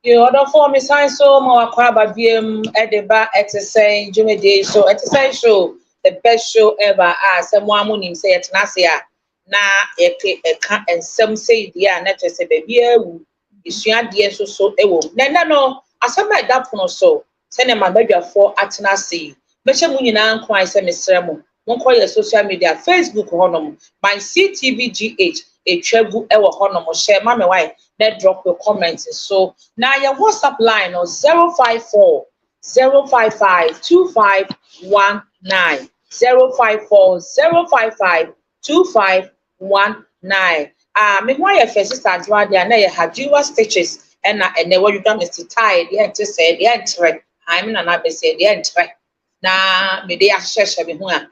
You order for me sign so more kwaba biem at the bar at the same Jimmy Day show at the same show the best show ever someone munim say at Nasia na a can and some say dear not just a baby is your dear so no as I might that for so send my baby for at Nasi Besha Munina quite semi sermon won't call your social media Facebook honum my CTVGH a treble ever honum share mammy wife. Let drop your comments. So now your WhatsApp line on 054 055 2519 054 055 2519. Meanwhile, your first sister draw there, now you have dual stitches and then what you done is to tie the end to say the end. I mean, I say the end. Now, me they are share me who are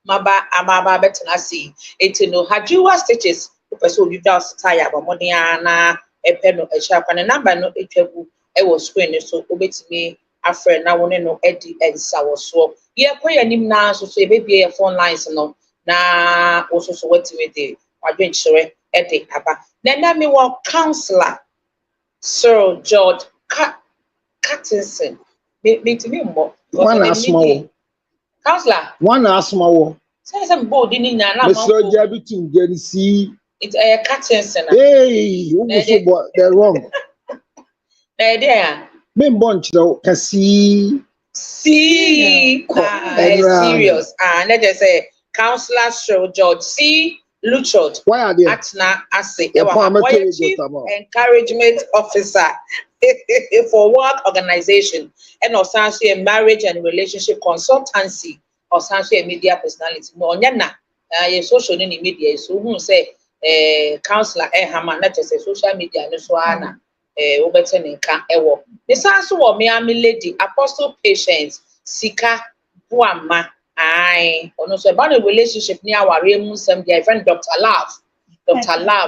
Maba Amaba better see it no have dual stitches. So you just tie but Modiana a pen a sharp and a number no equal was screen so obey me a friend now want no Eddie and sour so yeah quite a name now so say baby a phone lines no na also so what with the adventure Eddie Papa then let me want counselor Sir George Cattinson me to me more one small counselor one small say some board in Mr. Jabitin Jerry C. It's a Cattinson. Hey, they're wrong. There. Men bunch though, can see serious. Let us say Counselor Sir George C. Luchard. Why are they? Atna Ase. Encouragement officer for work organization and also a marriage and relationship consultancy or a media personality. More social media so who say counselor Hama not just a social media no so ana Obeton nka ewo this also wo me am lady Apostle Patience Sika Buama ono so about a relationship near our mu some their friend Dr. Love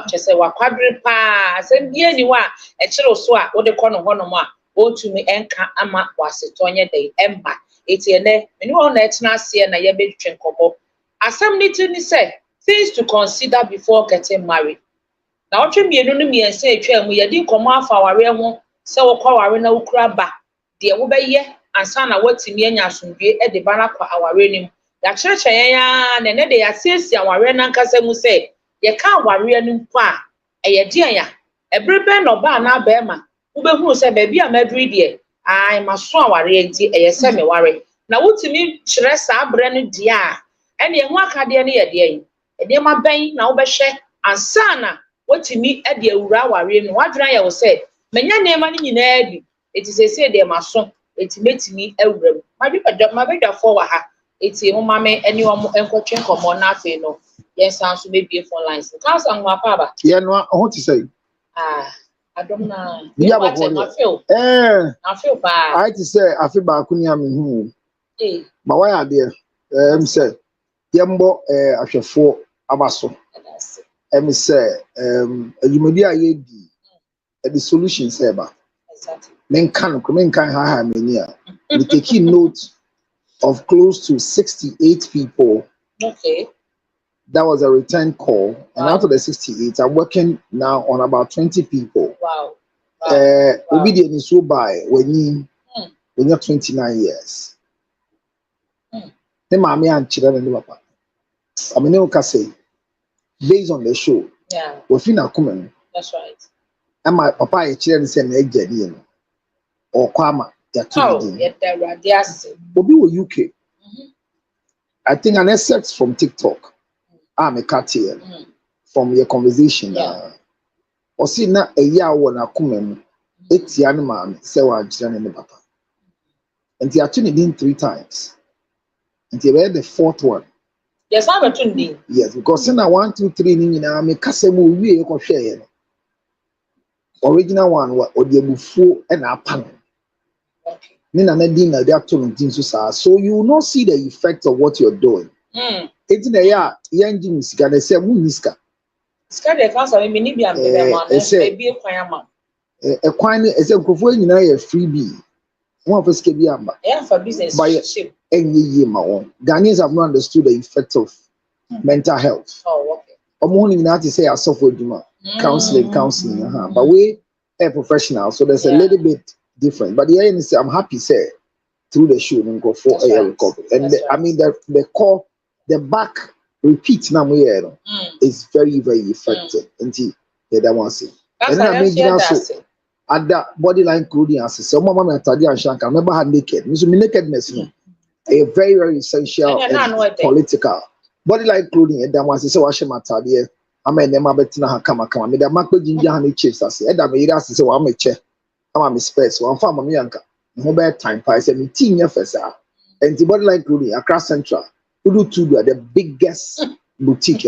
just say wa kwadre pa sem bia ni wa e kire so a wo de kono hono mo a wo tumi enka ama wasetonye dey emba eti ene me no na etna ase na ye betwen kobo asem ni ti ni say things to consider before getting married. Now, what you mean, me say, we are doing come off our realm, so we call our no crab back. Dear Uber, and son, I want to me and Yasun be at the banner for our reigning. The church, and then they assist our reigning Casamu say, you can't worry any pa, a dear, a briband or bar now, Bema, who said, baby, I'm every dear. I must show our reality, a semi worry. Now, what to me, stress our brand dear, and the one had any idea. And then my bang now be share and sana what to me at the Urawa ring. What I will say, Manya name money in Eddie. It is a say they must son, it makes me a room. My bigger for her. It's a mamma, anyone and coaching come on nothing. No, yes, sounds to maybe for lines. Cause I'm my father. Yeah, no, I want to say. I don't know. Yeah, I feel bad. I to say, I feel bad. Couldn't but why are there? Say, Yambo, I shall for. Abaso. Me say, you may be the solution, Seba. Exactly. Men can hire me. We taking note of close to 68 people. Okay. That was a return call, and out of the 68, I'm working now on about 20 people. Wow. Obedient is so by when you're 29 years. The mommy and children and papa. I mean, you can say, based on the show, yeah, we're finna coming. That's right. And my papa, a children send egg, or Kwama, Obi were UK. I think an excerpt from TikTok. I'm a cat here from your conversation. Or see na a year when I come 8 young man say what children in the papa. And they are tuning in 3 times. And they were the 4th one. Yes, I'm a tuning. Yes, because now 1, 2, 3 I make Casemu we can share. Original one or the before and a panel. Okay. Nina Nadina, they are told things so you will not see the effect of what you're doing. It's in the year, young Jims can say, Muniska. Scared council, maybe Nibian, maybe a fireman. A quine is a Kofuan, a freebie. One of us can be for business by any year. Ghanaians have not understood the effect of mental health. Oh, okay. I'm only not to say I suffer counseling, but we are professional, so there's a little bit different. But the end is, I'm happy, say, through the show and go for a recovery. And I mean, the core, the back repeat now is very, very effective. Until that one say. And then I mean, also at that body line clothing as so mama and Tadi and Shanka never had naked. So nakedness, a very, very essential and political body line clothing. And that one say, so I should matter. I mean, them abetina kama. Me the makwe ginger honey chips as say. That me ira say, well, I'm a che. I'm a space. One farm me yanka. Mobile time price. Me team ya fesa. And the body line clothing across Central. Udu Tudu are the biggest boutique.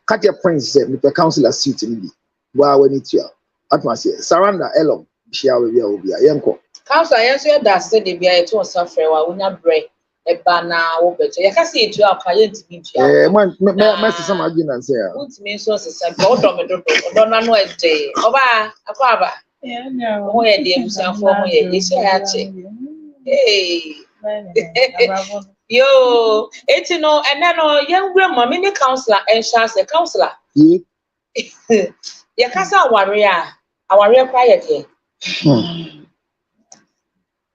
Katia Prince said, me per councillor suit in me. Wow, when it's here. At my say, Saranda Elom. She will be a yanko. Councillor, yes, you that said they be a to suffer. We not break. A banner, better. You can see it to our client to be. Man, some argument say. What means so say, don't know a day. Oba, Aquaba. Yeah, no. Where the Musan for me, you say, hey. Yo, it's no, and then young grandma, mini councillor, and Charles a councillor. You can say, warrior, our quiet here.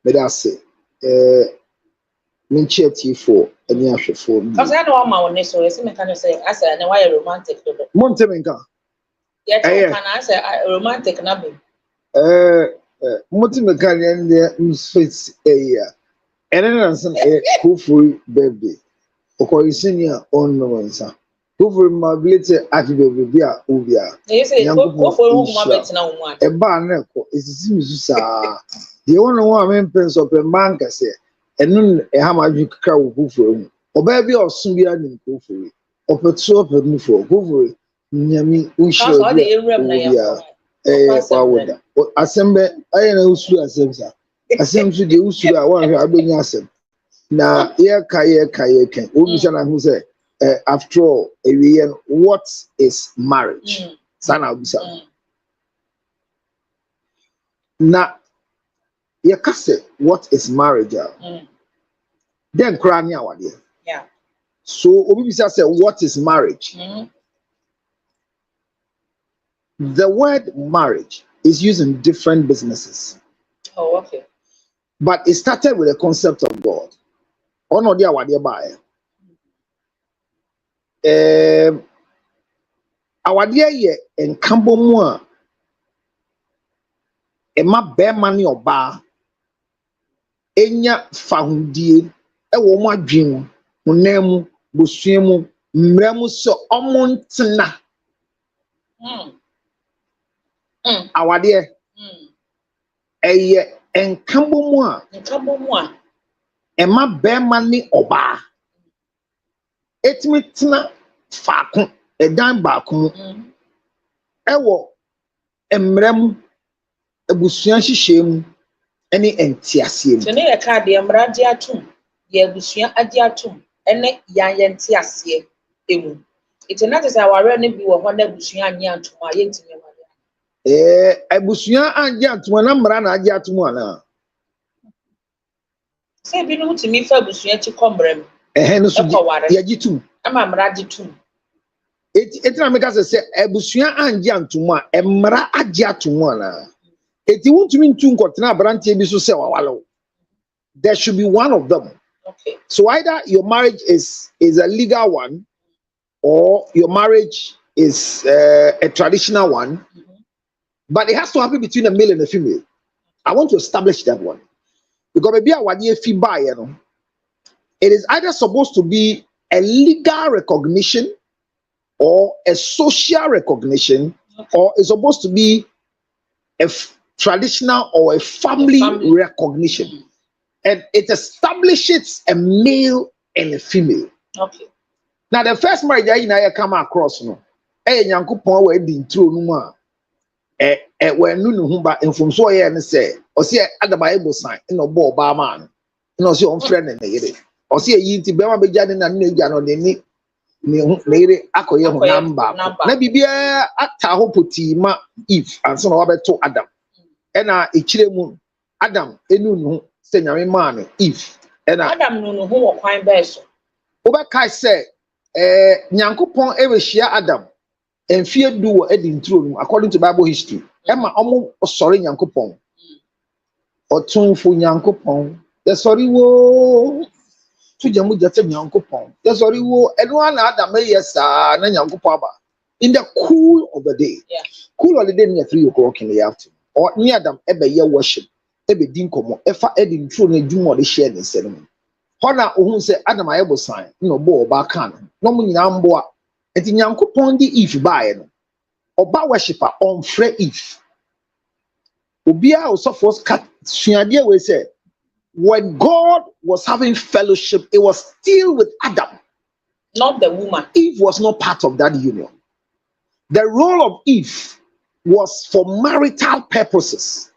But I say, Mincheti for any actual phone. Because I know my own, so it's mechanic say, I said, and why a romantic. Montemenka. Yeah, can I say a romantic nabbing? Montemenka and the Swiss a year. And then a hopeful birthday. Or senior on no answer. Hopefully, my ability at the baby, Ubia. You say, go for one. A barn is Musa. The only one pens of a man can say. And nun a hammer you cow hoofer, or baby or Subian in hoofery, or put soap and for hoofery, Yami, we shall be a power. Assemble, I know Usu Assemble. Assemble the Usu, I want her being assem. Now, here Kaye can, Ubishan who say, after all, what is marriage? Sana Ubisa. Now, you can say, what is marriage? Then crying out there. Yeah. So Obibisa said, what is marriage? The word marriage is used in different businesses. Oh, okay. But it started with the concept of God. Oh no, dear, what dear buyer. Our dear ye and Cambo Moa. Emma bear money or bar. Enya foundie ewo mo adwen mo nam bosuemu mremu so omontena awade eye enkambo mu a ema bema ni oba etimi tena faako edan baako ewo emremu ebusua hyehyem any entiasium. So near card the embradia tomb, the abusia adia tomb, and yan entiasie. It's not as our running be one abusia yan to my yentin. Abusia and yan to an umbrana adia to one. Say, be no to me for abusia to combrem. A hen of Yajitum. I'm a raditum. It's not because I say abusia and yan to one, emra adia to one. It won't mean two branch there should be one of them. Okay. So either your marriage is a legal one, or your marriage is a traditional one, but it has to happen between a male and a female. I want to establish that one because maybe it is either supposed to be a legal recognition or a social recognition, or it's supposed to be a traditional or a family recognition, and it establishes a male and a female. Okay. Now the first marriage I come across no, Nyankopon we di intro no mu a when no humba infom so ye ne say ɔsi Adam ayɛ bosan ɛna ɔbɔ ɔbaa maa no ɛna ɔsi ɔmfrɛ ne yere ɔsi eyi nti bɛrima bɛgya ne na ne gya no ne yere akɔyɛ ho namba na biribiara ata hɔ potii ma Eve anso na wabɛto Adam ɛna ekyire mu Adam enu ne ho sɛ nyame maa no Eve ɛna Adam no no ho wɔ kwan bɛɛ so wobɛkae sɛ Nyankopɔn ɛbɛhyia Adam mfie du wɔ Eden nturo no according to Bible history ɛma ɔmo sɔre Nyankopɔn ɔtumfo Nyankopɔn yɛsɔre wo tugya mu gyata Nyankopɔn yɛsɔre wo ɛno ana Adam ɛyɛ saa na Nyankopɔn aba in the cool of the day cool of the day near 3 o'clock in the afternoon or near Adam ɛbɛyɛ worship ɛbɛdi nkɔmmɔ ɛfa Eden nturo no adwuma ɔde hyɛ ne nsɛm mu hɔ na ohun sɛ Adam ayɛ bosan na ɔbɔ ɔbaa kan no na ɔmo nyinaa mboa enti Nyankopɔn de Eve baeɛ no ɔba worshiper ɔmfrɛ Eve obiara ɔsɔfo kat suadeɛ wei sɛ when God was having fellowship it was still with Adam, not the woman. Eve was not part of that union. The role of Eve was for marital purposes.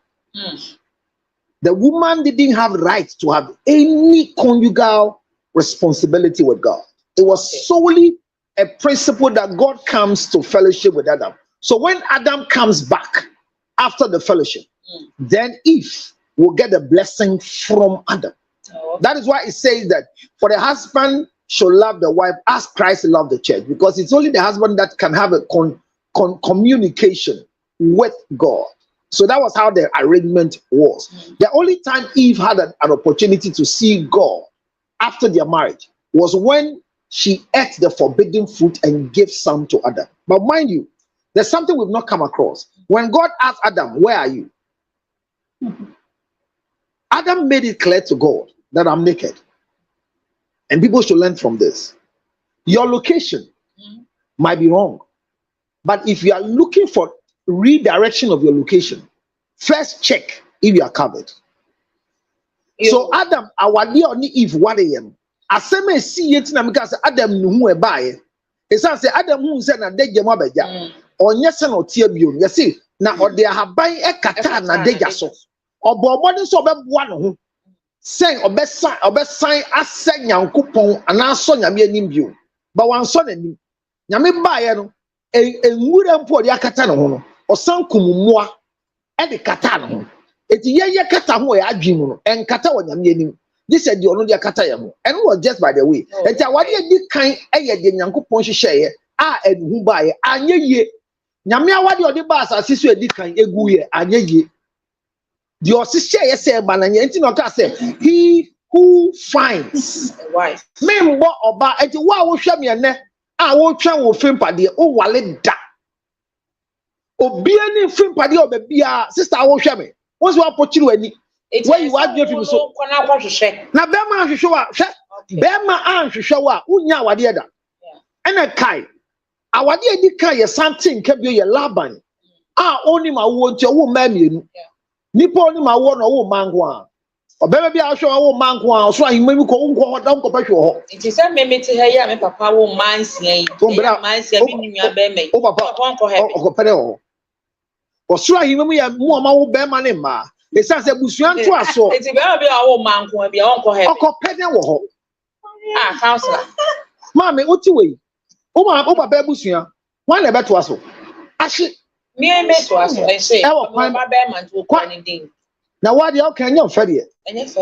The woman didn't have right to have any conjugal responsibility with God. It was solely a principle that God comes to fellowship with Adam. So when Adam comes back after the fellowship, then Eve will get a blessing from Adam. That is why it says that for the husband should love the wife as Christ loved the church, because it's only the husband that can have a communication with God. So that was how the arrangement was. The only time Eve had an opportunity to see God after their marriage was when she ate the forbidden fruit and gave some to Adam. But mind you, there's something we've not come across. When God asked Adam, where are you? Adam made it clear to God that I'm naked. And people should learn from this. Your location might be wrong. But if you are looking for redirection of your location, first check if you are covered. So Adam, our dear Eve, what I am. As I may see it, because Adam knew who buy it. It's as Adam who said that they jam beja. Or yes and or tear beyond. You see, now or they have buying a katana de jaso. Or bobody so one who saying or best sign as saying young coupon and our son Yami Nimbu. But one son and Yami buy a wooden pour the katana or some kumua at the katana. It's ye kata who are dreaming and kata when Yami. This said you only a katayamo and was just by the way. And what you did kind a yanko ponche share and who buy and ye Yamia what your debas as sister did kind a guye and ye. The sister say, Banana, say, he who finds a wife. Men what about it? What will show me a net? I won't try with film party. Oh, wallet da. Oh, be any film party or be a sister. I will show me. What's your opportunity? Where you are going to so. Now, Bema show up. Bema and show up. Unya wadiada. And a kai. Our dear Dika, something can be a laban. Ah, only my want your woman. Nipo ni ma wo na wo mangwa obebe bia hwe wo mangwa so ahimma mi ko unko da unko pahwe ho nti se me meti ha ya me papa wo mansia yi mansia bi nua be me o papa o pere ho o so ahimma mu ya mu ma wo be ma ne ma e sa se busua nto aso nti be bia wo mangwa bia unko he o ko pere wo ho counselor mama o ti we o papa busua wan na be to aso ahye me to aso I say papa be man to ko ni din na what the okay nyam fere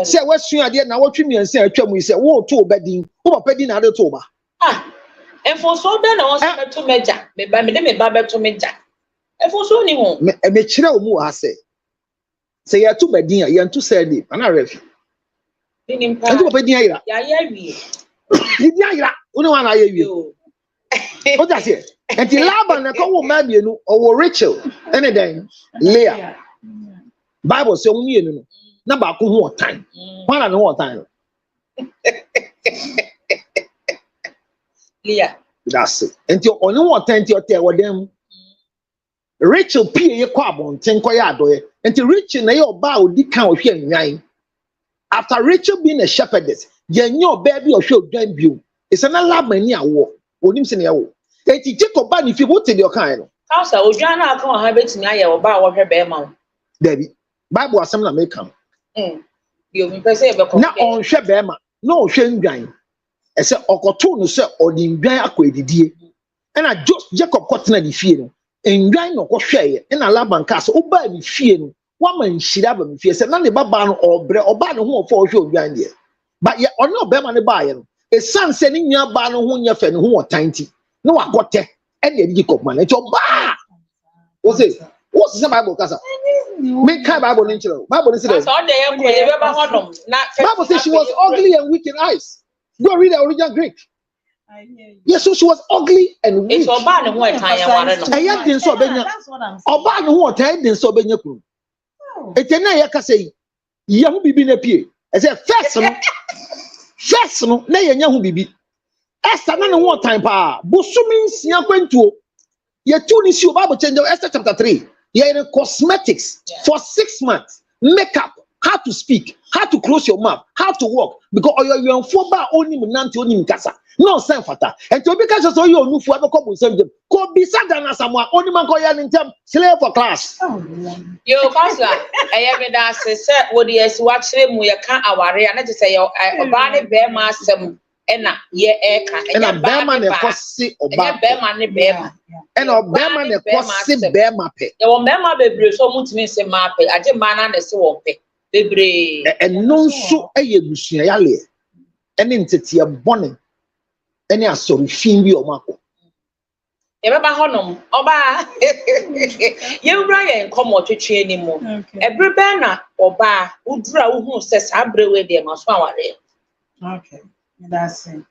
say we sua de na wotwe miense atwa mu say wo to obadin wo papa din na de to ba enfo so be na won se to meja me ba me de me ba be to meja enfo so ni ho me kire o mu ha say ya to badin ya nto say di ana refi ni mpa nto papa din ayira ya wie ni din ayira oni wa na ya wie o ja say enti Laban na ko wo ma bienu o wo Rachel ene den Leah Bible say o mienu no na ba ko ho otan wana no otan Leah that's it enti oni wo otan enti o te wodem Rachel pie ye kwa bonten ko ya adoye enti Rachel na ye oba odi kan ohwe anwan after Rachel being a shepherdess ye nya oba bi ohwe odwan bio ese na Laban ni awo onim se na yawo enti Jacob ba ni fi bo te de o kan no Kausa odwan na aka ha betimi aye oba wo hwe be ma wo David Bible asem na make am. You me say be Na onhwe bema, na ohwe ndwan. Ese okoto no se odi ndwan akọ edidie. Just Jacob kotena di fie no. Ndwan no kwohwe na Laban ka se oba di fie no. Wa man shira ba me fie se na ne baba no obre oba ne ho ofo ohwe ndwan de. But ye ono bema ne ba ye no. E san se ne nua ba no ho nya fe ne ho otanti. Na wagote e de Jacob man. E oba. O say, what's the Bible kasa? Me kai Bible no nchiro. Bible no say that. Bible says she was ugly and weak in eyes. Go read the original Greek. Yes, so she was ugly and weak. It's oba ne ho etan ya ware no. Eya din so benya. Oba ne ho otan din so benya kunu. Etena ya kasa yi. Ye ho bibi na pie. E say first no na ye nya ho bibi. Esther na ne ho otan pa. Busumi nsia kwantuo. Ye tu ni si Bible change Esther chapter 3. Ye in cosmetics for 6 months. Makeup, how to speak, how to close your mouth, how to walk. Because you are for ba oni munanti oni mkasa. No sense fata. And to be so you no fu abeko bu sem dem. Ko bi sadana samwa oni man ko ya ntem slave for class. Yo pastor, eye me da se wo de esi wa kire mu ye kan aware na je say oba ne be ma asem ena ye eka ena be ma ne kosi oba be ma ne be ma ena be ma ne kosi be ma pe ye wo be ma bebre so mutimi se ma pe age ma na ne se wo pe bebre eno nso eye busua yale ene ntete bone ene asori fin bi o mako ye be ba honom oba ye wura ye nkomo twetwe ni mu ebre be na oba udura wo hu se sabrewe de ma so aware. Okay. That's it.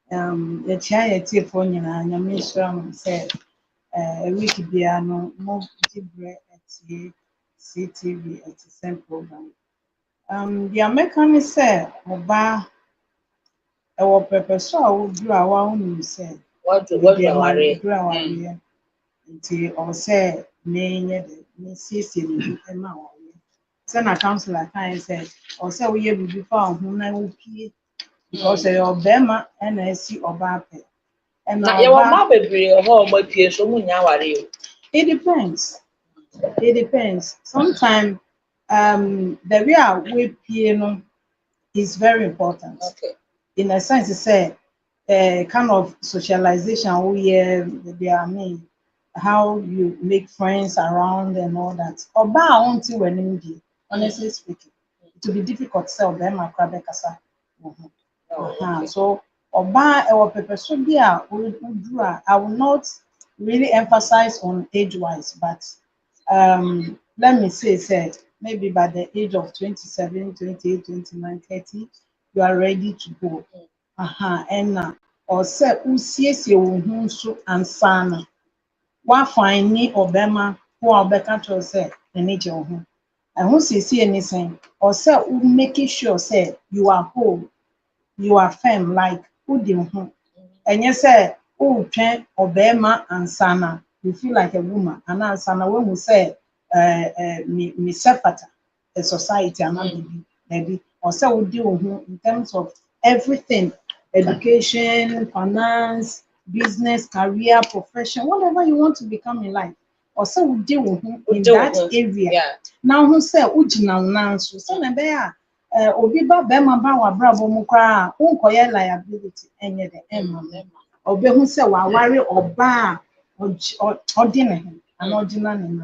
The chair for you and your mission said a week piano, more bread at CTV at the same program. The American said, Oba, our pepper saw would do our own said, What do worry? Until or say, nay, Mississippi, and my Sen a councillor kind said, or say we will be found whom I will pay. Because your Bema and I see Obape. And your mother be home by Pierce, so it depends. It depends. Sometimes the real way piano is very important. Okay. In a sense, it's a kind of socialization where they are made, how you make friends around and all that. Oba until when honestly speaking, it will be difficult to sell them a crab kasa. So Oba or pepper so dear I will not really emphasize on age-wise, but let me say maybe by the age of 27, 28, 29, 30, you are ready to go. And or say usiesi so ansana. Wa find ni Obama who are better to say the nature of him. And who see anything or say making sure say you are whole. You are firm like Udim. And you say, oh, train or Bema and Sana, you feel like a woman. And now Sana, when we say, me sefata, a society, and maybe, or so we do in terms of everything education, finance, business, career, profession, whatever you want to become in life. Or so we deal in that area. Yeah. Now, who say, Ujina, now, so obi ba bema ba wa brabo mu kwa unkoye liability enye de emma obi hu se wa ware oba odine an original name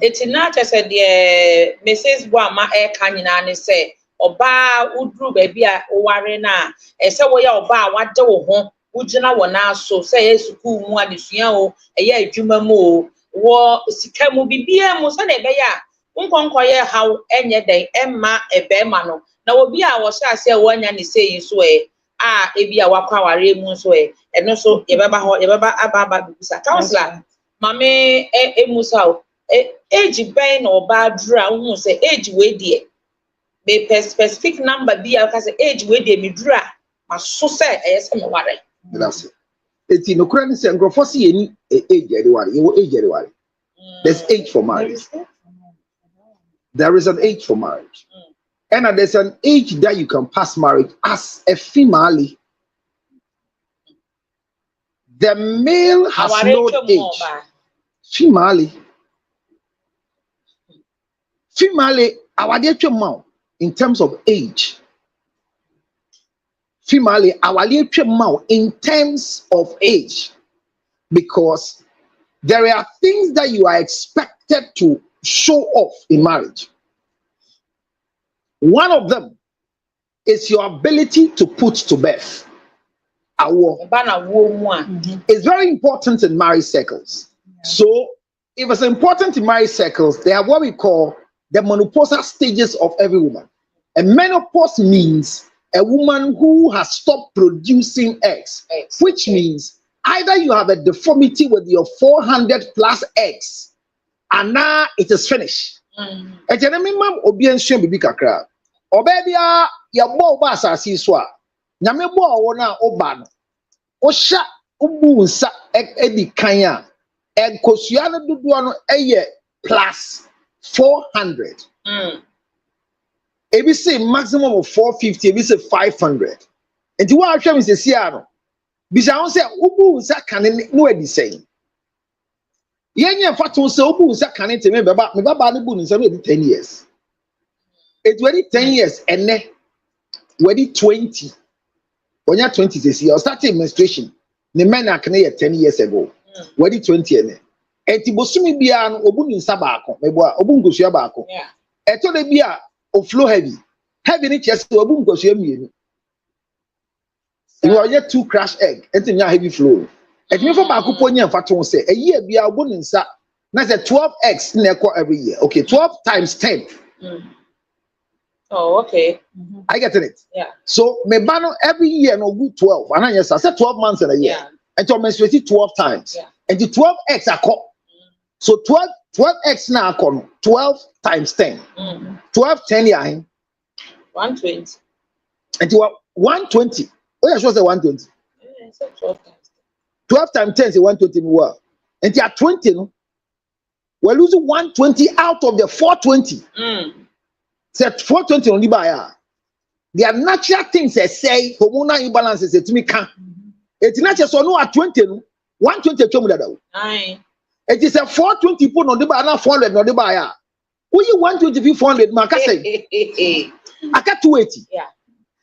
It's not just a dear Mrs. Guama nyina ne say oba udru baby a oware na e se wo ya oba wade wo ho wugina wo na so say school mu adesua o eye adwuma mu o wo sika mu bibia mu se na be ya nkonkoye how enye den emma ebema no na obi a wo sha se wonya ne sei so ebi a wakwa ware mu so eno so ye beba ho ye beba aba bibisa counselor mame emusa o age ben no ba dura hu se age we die be specific number bi a ka se age we die me dura maso se se me ware that's it. Eti no kura ni se ngrofo se yeni age ere ware ye age ere ware. There's age for marriage. There is an age for marriage. And there's an age that you can pass marriage as a female. The male has no age. Female Female, our dear mouth in terms of age. Female, our dear mouth in terms of age. Because there are things that you are expected to show off in marriage. One of them is your ability to put to birth. It's very important in marriage circles. So, if it's important in marriage circles, they have what we call the menopausal stages of every woman. And menopause means a woman who has stopped producing eggs, which means either you have a deformity with your 400 plus eggs, and now it is finished. Obebia ya bo ba asase so a nyame bo wo na oba no wo hya ubu nsa edi kan a enkosua no dodo no eye plus 400 ebi say maximum of 450 ebi say 500 enti wa ahwe me sesi a no bisa won say ubu nsa kan no edi sei yenye fato say ubu nsa kan enti me baba no bu nsa no edi 10 years. It's already 10 years and then already 20. When you're 20, they see, I started menstruation. The men are 10 years ago. Already 20 and then. And Tibosumi Bian, Obun in Sabako, Obun Goshiabako. I told the beer of flow heavy. Heavy in chest to Obun Goshiam. You are yet 2 crash egg, and then heavy flow. And you for Bakuponia and Faton say, a year be our Obun in Sa. That's a 12 eggs in every year. Okay, 12 times 10. Oh, okay. I get it. Yeah. So me bano every year no good 12. And I yes, I said 12 months in a year. Yeah. And to menstruate 12 times. Yeah. And the 12 eggs are caught. So 12 eggs now are 12 times 10. 12 10 yeah. 120. And you are 120. Oh yeah, sure say 120. Yeah, it's 12 times 12 times 10 is 120 more. And you are 20 no. We're losing 120 out of the 420. Set 420 on the buyer. There are natural things that say hormonal imbalances to me can. It's natural so no at 20 no 120 chomu dada. Aye. It is a 420 put on the buyer na 400 on the buyer. Who you 120 400 man can say. I got 280. Yeah.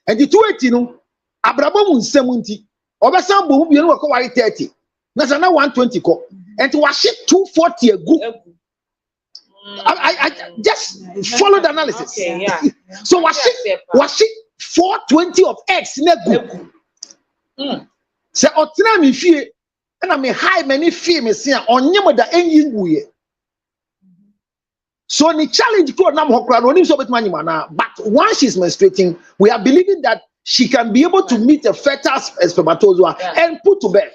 And the 280 no abrabo mu nsem nti obesan bo mu bi no ko wari 30. Na say na 120 ko. And to wash it 240 ago. I just follow the analysis. Okay, yeah. So was it 420 of X negu? Say otina mi fie and I me high many fie me say onyem da enyi nguye. So the challenge go na mo kra no nim so betuma nyima na, but once she's menstruating we are believing that she can be able to meet a fertile spermatozoa and put to birth.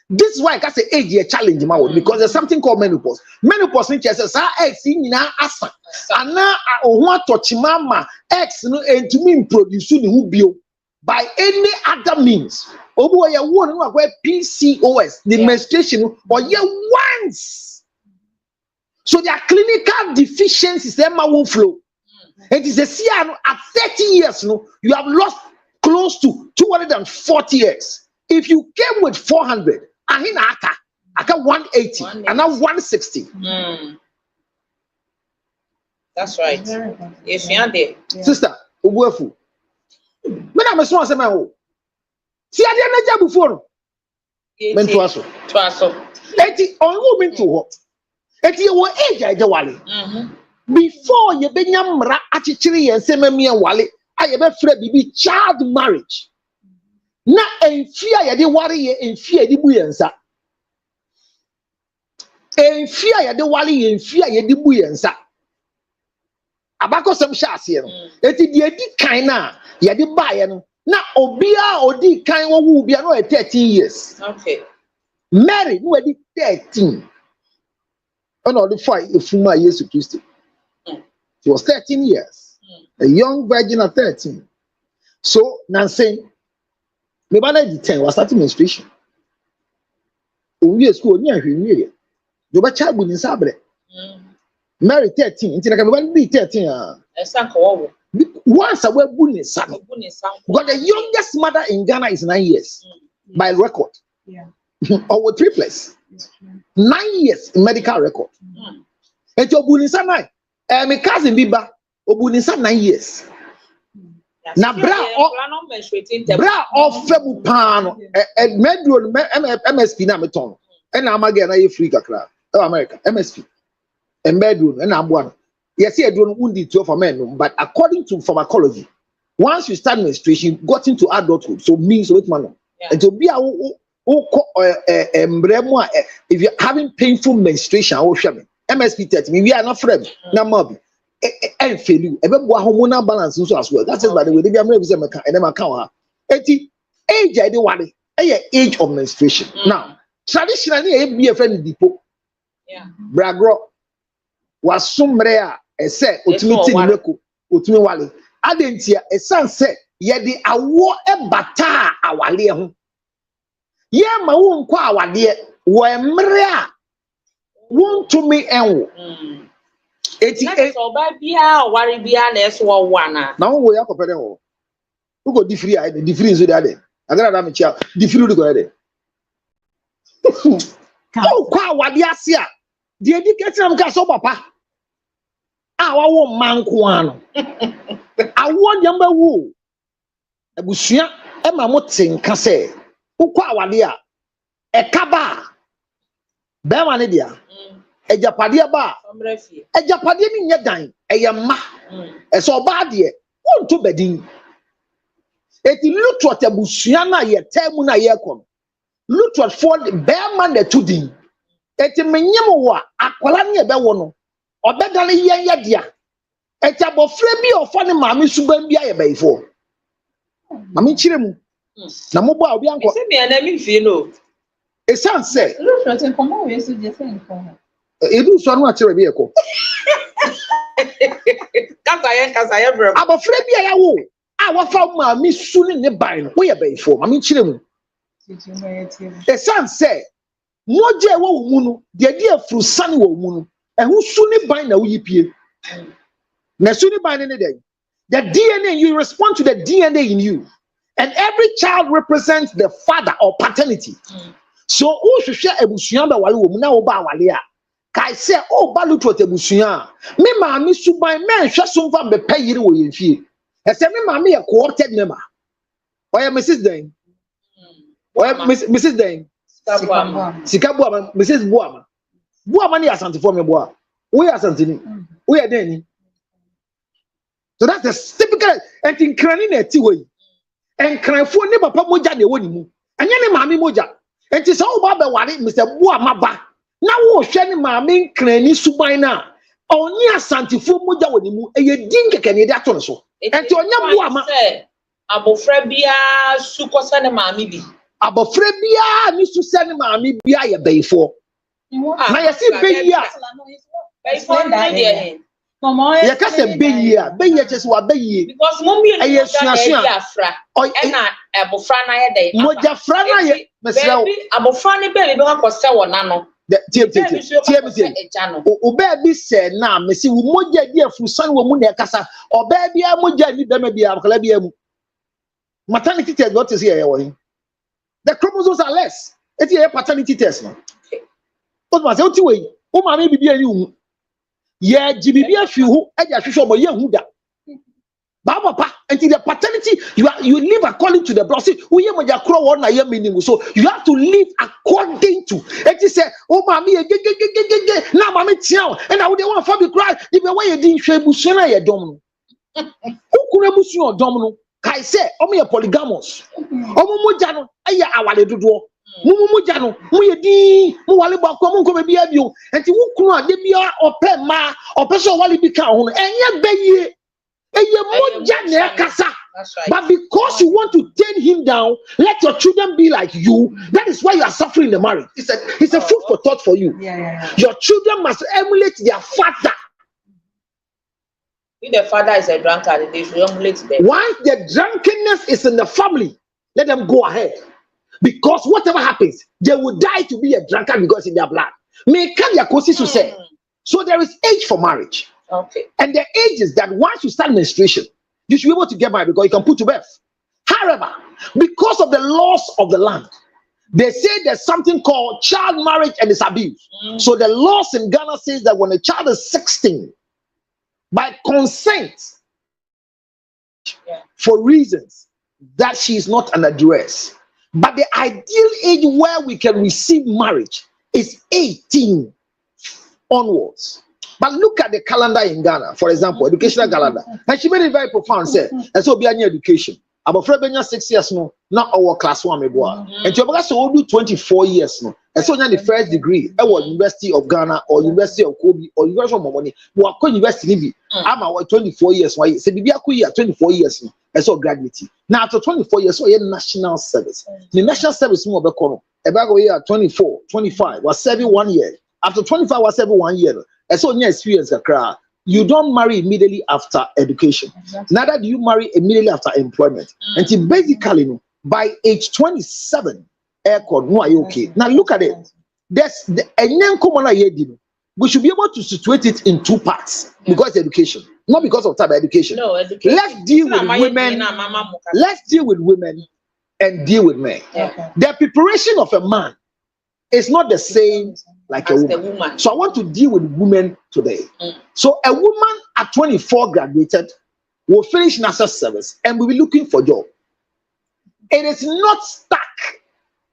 This is why I can say age a challenge because there's something called menopause. Menopause means says X in asa. And now I want to touch mama X no and to me produce the bio by any other means. Obo ya one no where PCOS, the menstruation or ya once. So there are clinical deficiencies that won't flow. It is a CR at 30 years no, you have lost close to 240 years. If you came with 400, ahina aka 180 and now 160. That's right. If you're there. Sister, Obuefu. When I'm a small semen, oh, see, I didn't know before. Mentuaso. Tuaso. Eti on women to what? Eti your age, I do wale. Before you be yamra achichiri and sememi and wale, I ever fred be child marriage. Na en fear ya de ware ye en fear di buyensa. En fear ya de wale ye en fear ye di buyensa. Abako sem shase no. Eti de di kan na ya de bae no. Na obia odi kan wo wu bia no 13 years. Okay. Mary no edi 13. Ono the fight efuma Yesu Christ. She was 13 years. A young virgin at 13. So Nancy me bana di 10 was starting menstruation. Owie school ni ahwenwie. Do ba cha bu ni sabre. Mary 13 nti na ka me bana di 13 ah. Esanka wo. Once a we bu ni sa. But the youngest mother in Ghana is 9 years by record. Yeah. Or with triplets. It's true. 9 years in medical record. And your bu ni sa 9. My cousin Biba, Obunisa 9 years. Na bra of Febu Pan, Medro, MSP Namaton, and Amaga na free kakra, America, MSP, and Medro, and Abuan. Yes, I don't wound it for men, but according to pharmacology, once you start menstruation, you got into adulthood, so means with man. And to be if you're having painful menstruation, MSP 30, we are not friends. Now, and fail you. Hormonal balance as well. That's by the way. They are maybe and then my count. Age I do want age of menstruation. Now, traditionally, be a friend depot. Yeah. Bragro was some rare. Say, ultimately, ultimately, wale. Adentia, a son said, ye the awo e bata awale ho. Ye ma won kwa awade wo emrea won to me enwo. Eti so ba bia ware bia na eso wo wana. Na wo ya kopede ho. Who go different I different so there. Agara da me chia different go there. Oh kwa awade ase a. The educated am ka so papa. Awa wo manko ano. Awo nyamba wo. Abusua e ma mo tenka se. Ukwa awade a ekaba. Be ma ne dia. Ejapade ba. Ejapade ni nye dan. Eyema. Eso oba de. Wonto bedin. Eti lutrot abusua na ye temu na ye kon. Lutrot for be ma na tudin. Eti menyem wo akwala ne be wo no. Obedale yen dia. Eti abofra bi ofo ne maame suban bi aye bayifo. Mami chire mu. Na mo bo obi anko. Se me na mi fi no. Esan se. Lutrot nkomo we so je se nkomo. Edu so anu achire bi eko. Kasa ye bro. Abofra bi aya wo. A wafa maame su ne ban no. Wo ye bayifo. Mami chire mu. Esan se. Moje wo mu no. De dia fru sane wo mu no. Ehu su ne ban na wo yipie. Na su ne ban ne dey. The DNA, you respond to the DNA in you. And every child represents the father or paternity. So, who should share ebusuan ba wale wo mu na wo ba wale a. Kai say, oh, ba luto ebusuan. Me maami suban me hwe so mfa be pay yiri wo yefie. E say me maami ye co-opted member. Oya Mrs. Den. Oya Mrs. Den. Sikabuama, Mrs. Buama. Buama ni asante for me boa. We asante ni. We are den ni. So that's the typical and in craning a tiway. And cry for neighbor moja de woni mu. And any mammy moja. And it's all about the one, Mr. Buamaba. Now, what shiny mammy cranny subina. Only a santifu moja woni mu. And you dink can eat that also. And to your Buama. Abofrebia sukosane mami bi. Abofrebia needs to send mammy be a bay for. Now, you see, baby. Mama, you can't say be here just what be here. Because mommy and Afra. Oh, and Abofrana day. Moja Frana, baby, Abofrani baby, because so nano. O baby said, now, Missy, Moja dear for son woman, Casa, or baby, I moja, you damn be a Calabium. Maternity test, what is here? The chromosomes are less. It's a paternity test. What was it? Oh, my baby, be a you. Yeah, GBB few I show my young Huda. Baba, until the paternity, you live according to the blood. See, we have a crow on a meaning. So you have to live according to. And he said, oh, mommy, now, mommy, and I would want to be cry. The way you didn't share Busena, a domino. Who could have Busino domino? I say, oh, me a polygamous. Oh, Mujano, I want to do. Mumujano, Muyadi, Mualiba, come be a view, and you could be or Pema or Peso Wally become, and yet be a Casa. But because you want to turn him down, let your children be like you. That is why you are suffering the marriage. It's a food for thought for you. Your children must emulate their father. If the father is a drunkard, they should emulate them. Once the drunkenness is in the family, let them go ahead. Because whatever happens, they will die to be a drunkard because in their blood. So there is age for marriage. Okay. And the age is that once you start menstruation, you should be able to get married because you can put to birth. However, because of the laws of the land, they say there's something called child marriage and its abuse. So the laws in Ghana says that when a child is 16, by consent Yeah. for reasons that she is not under duress. But the ideal age where we can receive marriage is 18 onwards. But look at the calendar in Ghana, for example, educational calendar. And she made it very profound, said, and so be any education. About Frebenya 6 years no, not our class one me boa. And you so do 24 years no. And so now the first degree, University of Ghana or University of Kobe or University of Momoni, who are University Nibi. I'm our 24 years. Why? Say Bibia Kuya 24 years no. And so graduate. Now after 24 years, so national service. The national service more be kono. About year 24, 25 was serving 1 year. After 25 was serving 1 year. And so your experience a you don't marry immediately after education. Exactly. Neither do you marry immediately after employment. And basically, no, by age 27, aircon, no, are you okay? Now look at it. There's the we should be able to situate it in two parts because education, not because of type of education. No, education. Let's deal with women. Let's deal with women and deal with men. Okay. The preparation of a man is not the same like a As the woman. woman. So I want to deal with women today. So a woman at 24 graduated will finish national service and will be looking for job. It is not stuck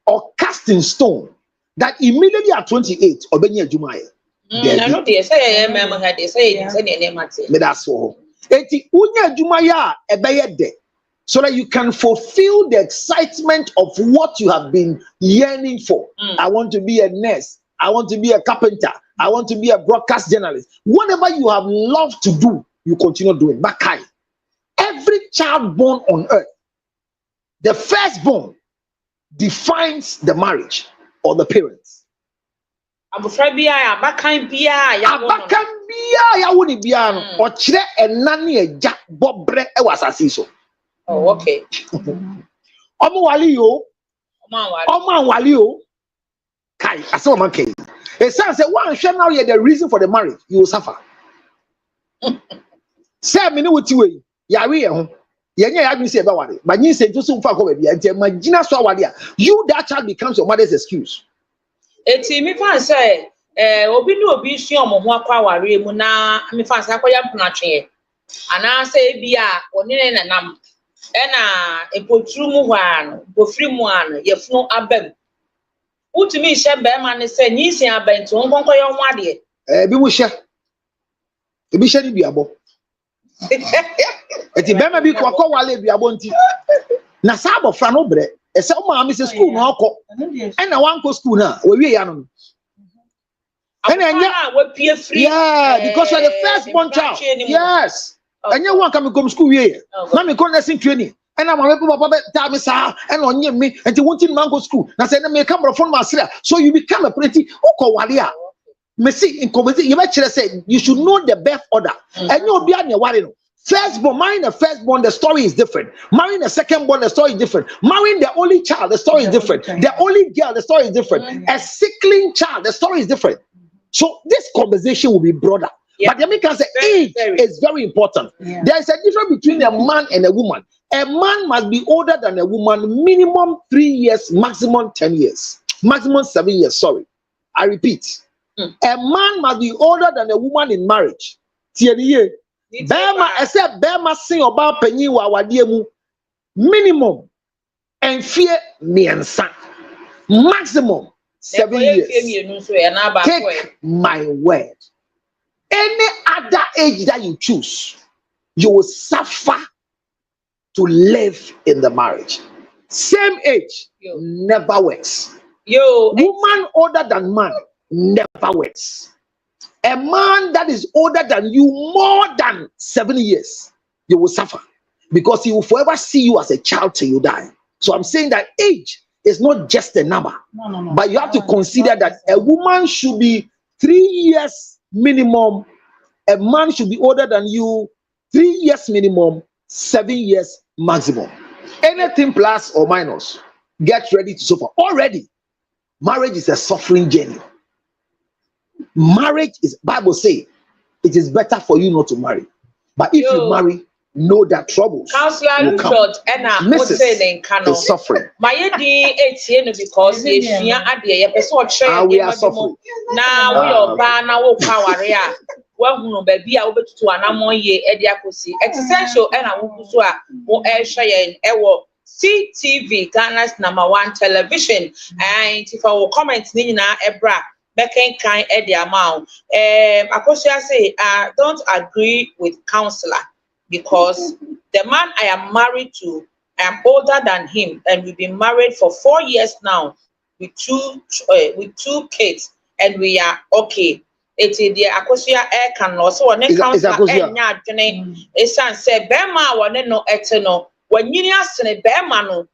or cast in stone that immediately at 28 or Benya Jumaya. I know they say they say That's all. Eti unya Jumaya ebeye de. So that you can fulfill the excitement of what you have been yearning for. I want to be a nurse. I want to be a carpenter. I want to be a broadcast journalist. Whatever you have loved to do, you continue doing. Bakai. Every child born on earth, the firstborn defines the marriage or the parents. Abufra biya abakan biya Abakan biya ya woni biya no o kire enane eja bobre e wasase so. Oh, okay. Omo wali yo. Omo wali yo. Kai, aso man kai. It sounds say one share now the reason for the marriage, you will suffer. Say me no wuti we. Yare ye ho. Ye nya ya say ba wale. But you say to so fa ko be bia. Nti magina so wale a. You that child becomes your mother's excuse. Eti mi fan say obi ni obi su omo ho akwa ware mu na mi fan say akoya mpnatwe. Ana say bia oni ne nanam. Ena epotru mu hwa no, bofri mu an, yefunu abam. Utumi hye be ma ne say nyisi abantu nkonko ye ho ade. Bi mu hye. Ebi hye ni biabo. Eti be ma bi ko wale biabo nti. Na sa abofra no bre. Ese o ma mi se school no akọ. Ena wan ko school na, we wie ya no. Enya we pie free. Yeah, because you're the firstborn child. Yes. And you want come school here. Now me come lesson training. And I'm a papa tell me sir and on me and you want to go school. Now say me come from Australia. So you become a pretty walia. Me see in community you actually say you should know the birth order. And you be an worry. Firstborn, marrying the firstborn, the story is different. Marrying the secondborn, the story is different. Marrying the only child, the story is different. The only girl, the story is different. A sickling child, the story is different. So this conversation will be broader. But the American say age is very important. There is a difference between a man and a woman. A man must be older than a woman, minimum 3 years, maximum 10 years, maximum 7 years. Sorry, I repeat. A man must be older than a woman in marriage. Bema except Bema sing about penny wawadiemu minimum and fear miensa maximum 7 years. Take my word. Any other age that you choose, you will suffer to live in the marriage. Same age never works. Woman older than man never works. A man that is older than you more than 7 years, you will suffer because he will forever see you as a child till you die. So I'm saying that age is not just a number, but you have to consider that a woman should be 3 years minimum, a man should be older than you 3 years minimum, 7 years maximum. Anything plus or minus, get ready to suffer. Already, marriage is a suffering journey. Marriage is, Bible say, it is better for you not to marry. But if you marry, know that troubles will come. Mrs. is suffering. Because we are suffering. now we are wahunu baby a obetutu anamon ye e de akosi essential e na wo so a wo e hwe yen e wo CTV Ghana's #1 television and if our comments ni na ebra beken kan e de amount akosia say I don't agree with counselor because the man I am married to, I am older than him and we've been married for 4 years now with two kids and we are okay. It's the akosia e kan no so one counselor enya adwene esan say be ma wone no eteno wanyini asene be ma no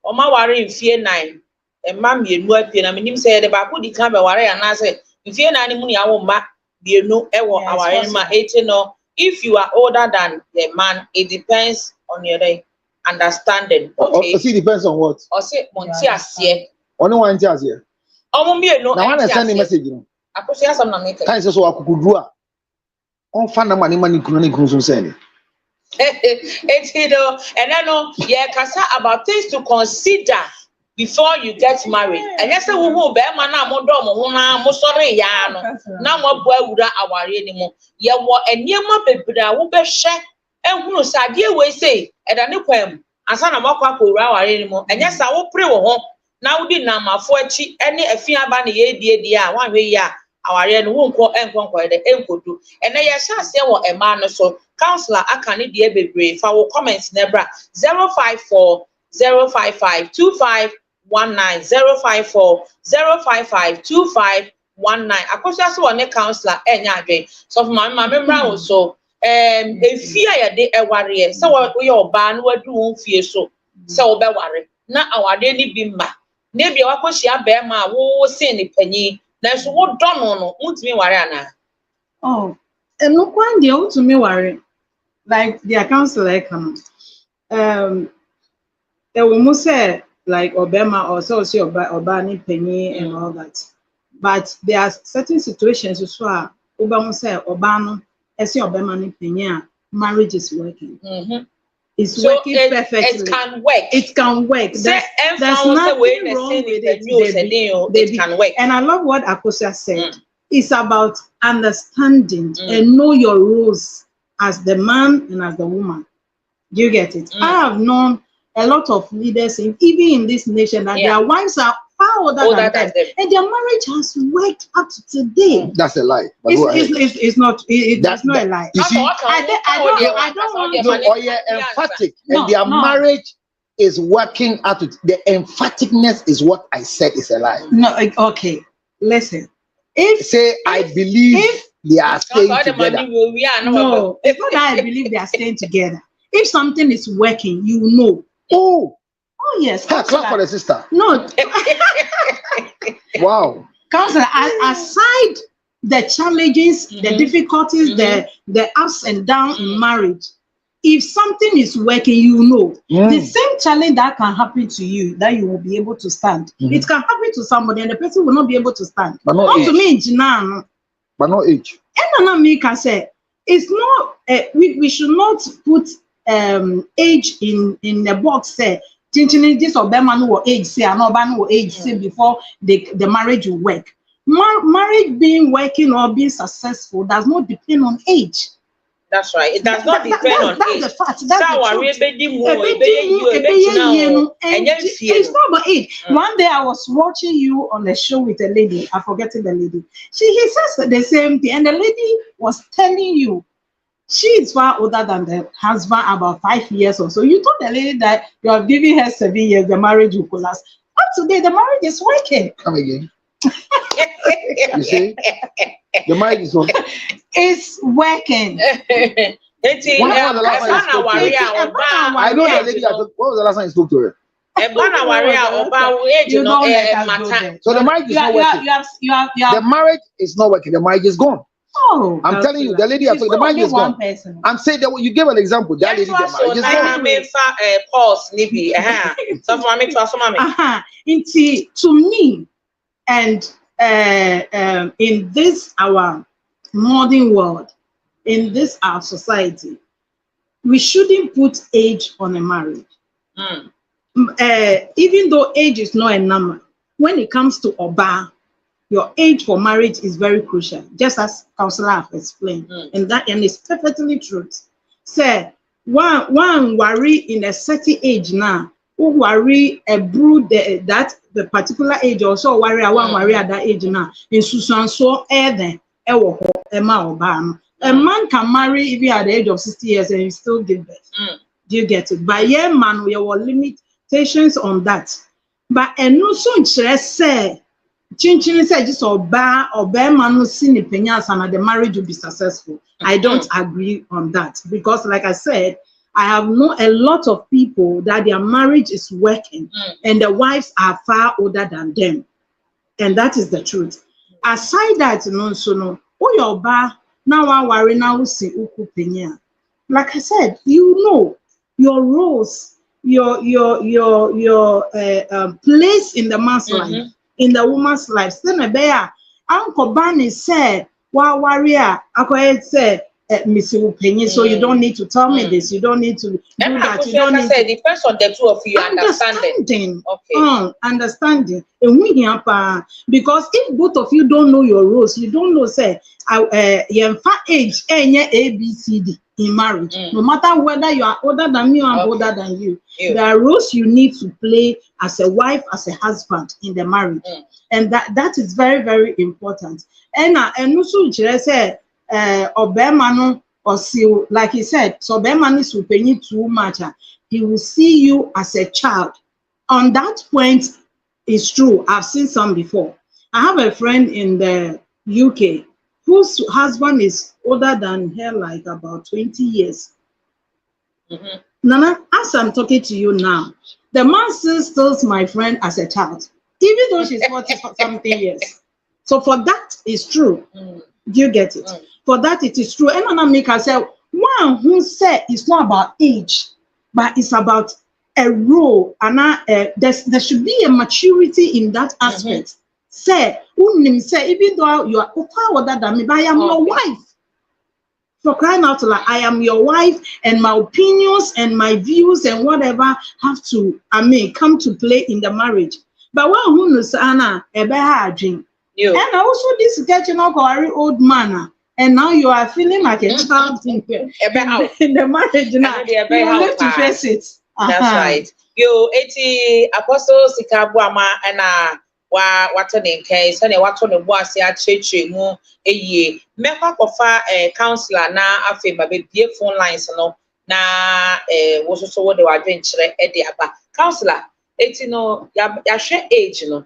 o ma ware mfie 9 e ma mienu apie na menim say de ba ko di kan be ware ya na say mfie 9 mu ni awo ma mienu e wo aware ma eteno. If you are older than the man, it depends on your understanding. Okay. It depends on what? Or say monti asie. Only one asie. Omo mienu. Na wan send message no. Akosia some na make. Kan say so akukudu a. On fa na mani kunu so send. And then yeah, kasa about things to consider before you get married. And yes, we will be man na mo do mo na mo sori ya no. Na mo bo awura aware ni mo. Ye wo eniema bebra wo be hwe ehunu sade we say edane kwam ansa na makwa ko wura aware ni mo. And yes, wo pre wo ho na wo di na mafo achi ene afia ba na ye die a wan hwe ya aware no wo nko enkonko de enkodu. And ye sha se wo ema no so counselor akane de bebre fa wo comments nebra 054 055 25 054 055 2519. Akosia so one counselor enya adwen. So for my member also efia ya de eware so we oba na wadu won fie so so be ware na awade ni bi ma na bia wakosia be ma wo se ni panyi na so wo do no mutimi ware ana. Oh, no kwan dia utumi ware like their counselor come they will must say like Obama or so Obani penny and all that. But there are certain situations as well. Obama say Obama, as Obama ni penny, marriage is working. It's so working perfectly. It can work. It can work. There's nothing wrong with it. It can work. And I love what Akosia said. It's about understanding and know your roles as the man and as the woman. Do you get it? I have known a lot of leaders, even in this nation, that their wives are far older than them, and their marriage has worked up to today. That's a lie. It's not. That's not a lie. You see, I don't want to. No, you're emphatic, and their marriage is working out. The emphaticness is what I said is a lie. No, okay. Listen. I believe they are staying together. No, it's not that I believe they are staying together. If something is working, you know. Oh yes. Clap for the sister. No. Wow. Counselor, aside the challenges, the difficulties, the ups and downs in marriage, if something is working, you know. The same challenge that can happen to you, that you will be able to stand. It can happen to somebody and the person will not be able to stand. But not to me, Jinan. But not age. And another me can say, it's not, we should not put age in the box. Say, this or that man will age say, and man will age say before the marriage will work. Marriage being working or being successful does not depend on age. That's right. It does not depend on age. That's the fact. That's it's not about age. One day I was watching you on the show with a lady. I'm forgetting the lady. He says the same thing, and the lady was telling you she is far older than the husband, about 5 years or so. You told the lady that you are giving her 7 years, the marriage will collapse. But today the marriage is working. Come again. You see, the marriage is working. It's working. I know the lady. What was the last time you spoke to her? So the marriage is not working. The marriage is not working. The marriage is gone. Oh, I'm telling you, the lady, the marriage is gone. I'm saying that you gave an example. That lady, the marriage is gone. To me, and in this our modern world, in this our society, we shouldn't put age on a marriage. Even though age is not a number, when it comes to Oba, your age for marriage is very crucial, just as Counselor have explained, and it's perfectly true. Say one worry in a certain age now, who worry a brood that the particular age, also worry one worry at that age now. In Susan so then a man can marry even at the age of 60 years and still give birth. Do you get it? But yeah, man, we have limitations on that. But and also say Chinchin said just or man who seen the penyas and the marriage will be successful. I don't agree on that because, like I said, I have known a lot of people that their marriage is working and the wives are far older than them. And that is the truth. Aside that, no, your bar now I worry now see uku penya. Like I said, you know your roles, your place in the man's life, in the woman's life. Then bear Uncle Barney said, "Wa warrior, I said, Miss Penny, so you don't need to tell me this. You don't need to do that. You don't need to." Depends on the two of you understanding. Okay. Understanding. And we here, because if both of you don't know your roles, you don't know, say, age, A, B, C, D in marriage. No matter whether you are older than me or I'm older than you, there are roles you need to play as a wife, as a husband in the marriage, and that is very, very important. And also, say, Obemano or see, like he said, so Obemano is paying too much. He will see you as a child. On that point, it's true. I've seen some before. I have a friend in the UK whose husband is older than her, like about 20 years. Nana, as I'm talking to you now, the man still steals my friend as a child, even though she's 40-something years. So for that, it's true. Do you get it? For that, it is true. And Anna Mika said, one who said it's not about age, but it's about a role. And there should be a maturity in that aspect. Say, even though you are older than me, but I am your wife. For crying out loud, I am your wife, and my opinions and my views and whatever have to, come to play in the marriage. But one who knows Anna, and also this getting up a very old man, and now you are feeling like a child in the marriage now. You have to face it. That's right. You 80 Apostle Sikabuama and what's the name case and what's on the was ya church mu a year. Make up of a counselor now after baby phone lines no na was also what they were doing at the abba counselor 80 no ya share age no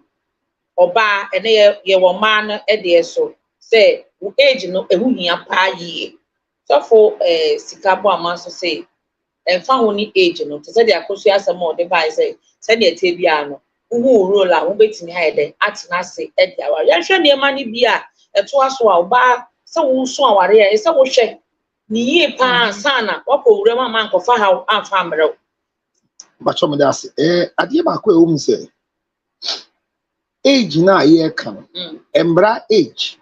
oba and ye were man at the so say age no a wunya pa ye. So for Sikabuama so say and found only age no to say the akosia some more device say the tabiano. Who roll out, who bet in head at Nasi at the hour. Yasha near money be a twasso bar, so so our ear is a check. Ni pa sana, what will Rema man for how I'm family. But some of us, I dear my queen say, age now year come, embra age.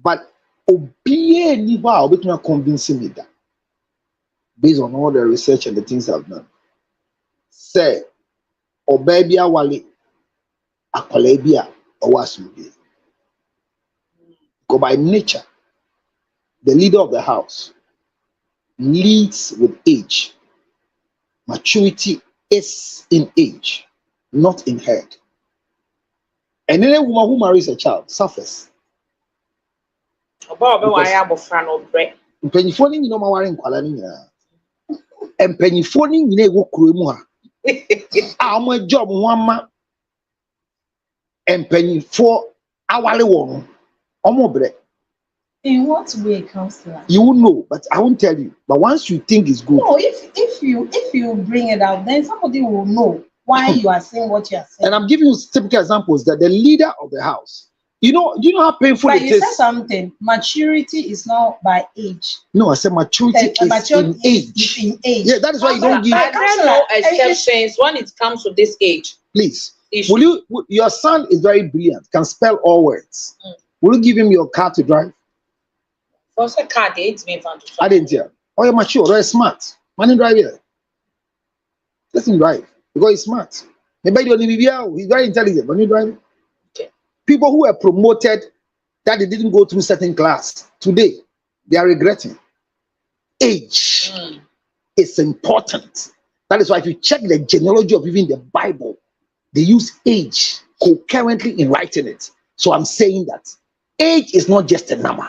But obey ni wow, but not convincing me that based on all the research and the things I've done. Say, or baby a wale a colabia or was go by nature. The leader of the house leads with age. Maturity is in age, not in head. And any woman who marries a child suffers. About why I have a friend of bread. Pennyphoning, you know, my wiring quality. And pennyphoning, you know, Kuruma. I'm a job one man and penny for our one or more bread. In what way, counselor? You will know, but I won't tell you. But once you think it's good, no, if you bring it out, then somebody will know why you are saying what you are saying. And I'm giving you typical examples that the leader of the house, do you know how painful but it you is? Said something. Maturity is not by age. No, I said maturity is in age. In age. Yeah, that is why you don't give. There are no exceptions when it comes to this age. Please, your son is very brilliant, can spell all words. Will you give him your car to drive? What's a car? They me from. I didn't hear. Oh, you're mature, or you're smart. Man, drive here. Let him drive because he's smart. Maybe you don't he's very intelligent. When you drive, okay. People who were promoted that they didn't go through certain class, today they are regretting. Age is important. That is why if you check the genealogy of even the Bible, they use age concurrently in writing it. So I'm saying that age is not just a number.